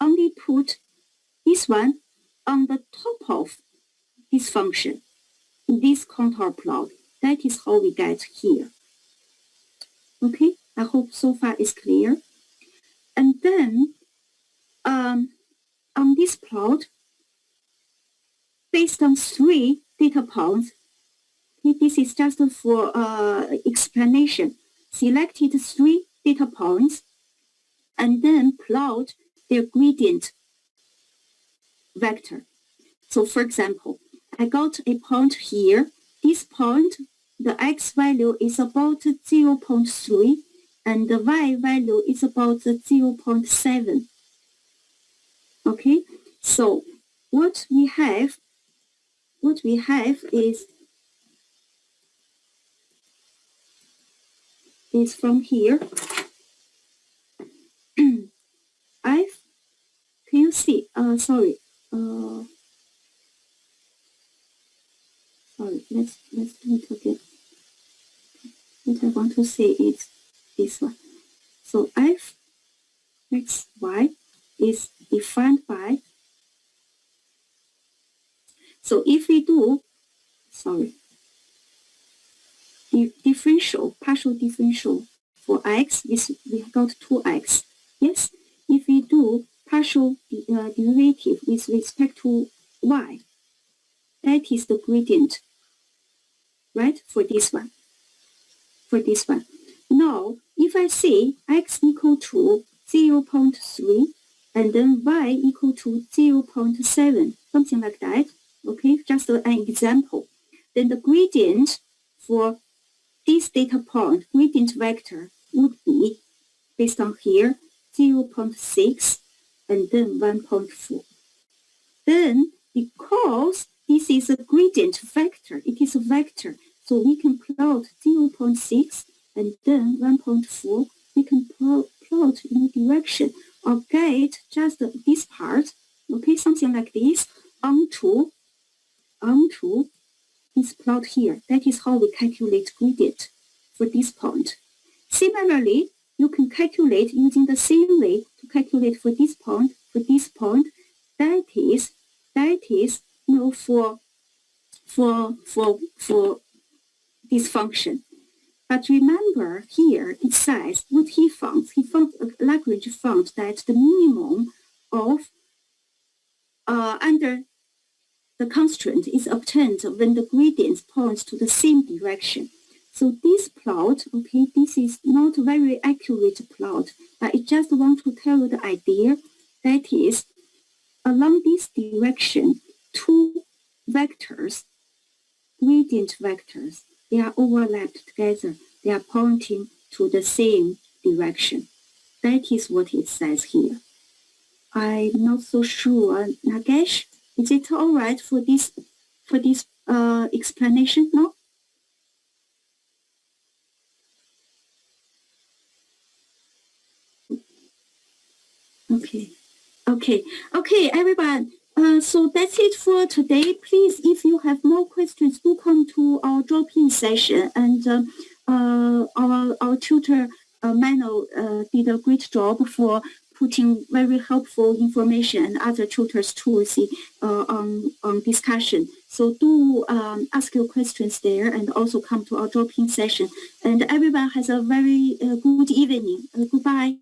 only put this one on the top of this function, this contour plot. That is how we get here. Okay, I hope so far is clear. And then, on this plot, based on 3 data points, this is just for explanation. Selected 3 data points and then plot their gradient vector. So for example, I got a point here. This point, the x value is about 0.3 and the y value is about 0.7. Okay, so what we have is from here. Can you see? Sorry, let's do it again. What I want to say is this one. So f x y is defined by, so if we do, partial differential for x, we got 2x. Yes, if we do partial derivative with respect to y, that is the gradient, right, for this one. Now, if I say x equal to 0.3 and then y equal to 0.7, something like that, okay, just an example, then the gradient for this data point, gradient vector, would be, based on here, 0.6 and then 1.4. Then, because this is a gradient vector, it is a vector, so we can plot 0.6 and then 1.4. We can plot in the direction or get just this part, okay, something like this, onto this plot here. That is how we calculate gradient for this point. Similarly, you can calculate using the same way to calculate for this point. That is, for this function. But remember here it says what he found. Lagrange found that the minimum of under the constraint is obtained when the gradients point to the same direction. So this plot, okay, this is not very accurate plot, but I just want to tell you the idea. That is, along this direction, 2 vectors, gradient vectors, they are overlapped together. They are pointing to the same direction. That is what it says here. I'm not so sure. Nagesh, is it all right for this explanation? No? Okay, everyone. So that's it for today. Please, if you have more questions, do come to our drop-in session. And our tutor, Mano, did a great job for putting very helpful information and other tutors tools on discussion. So do ask your questions there and also come to our drop-in session. And everyone has a very good evening. Goodbye.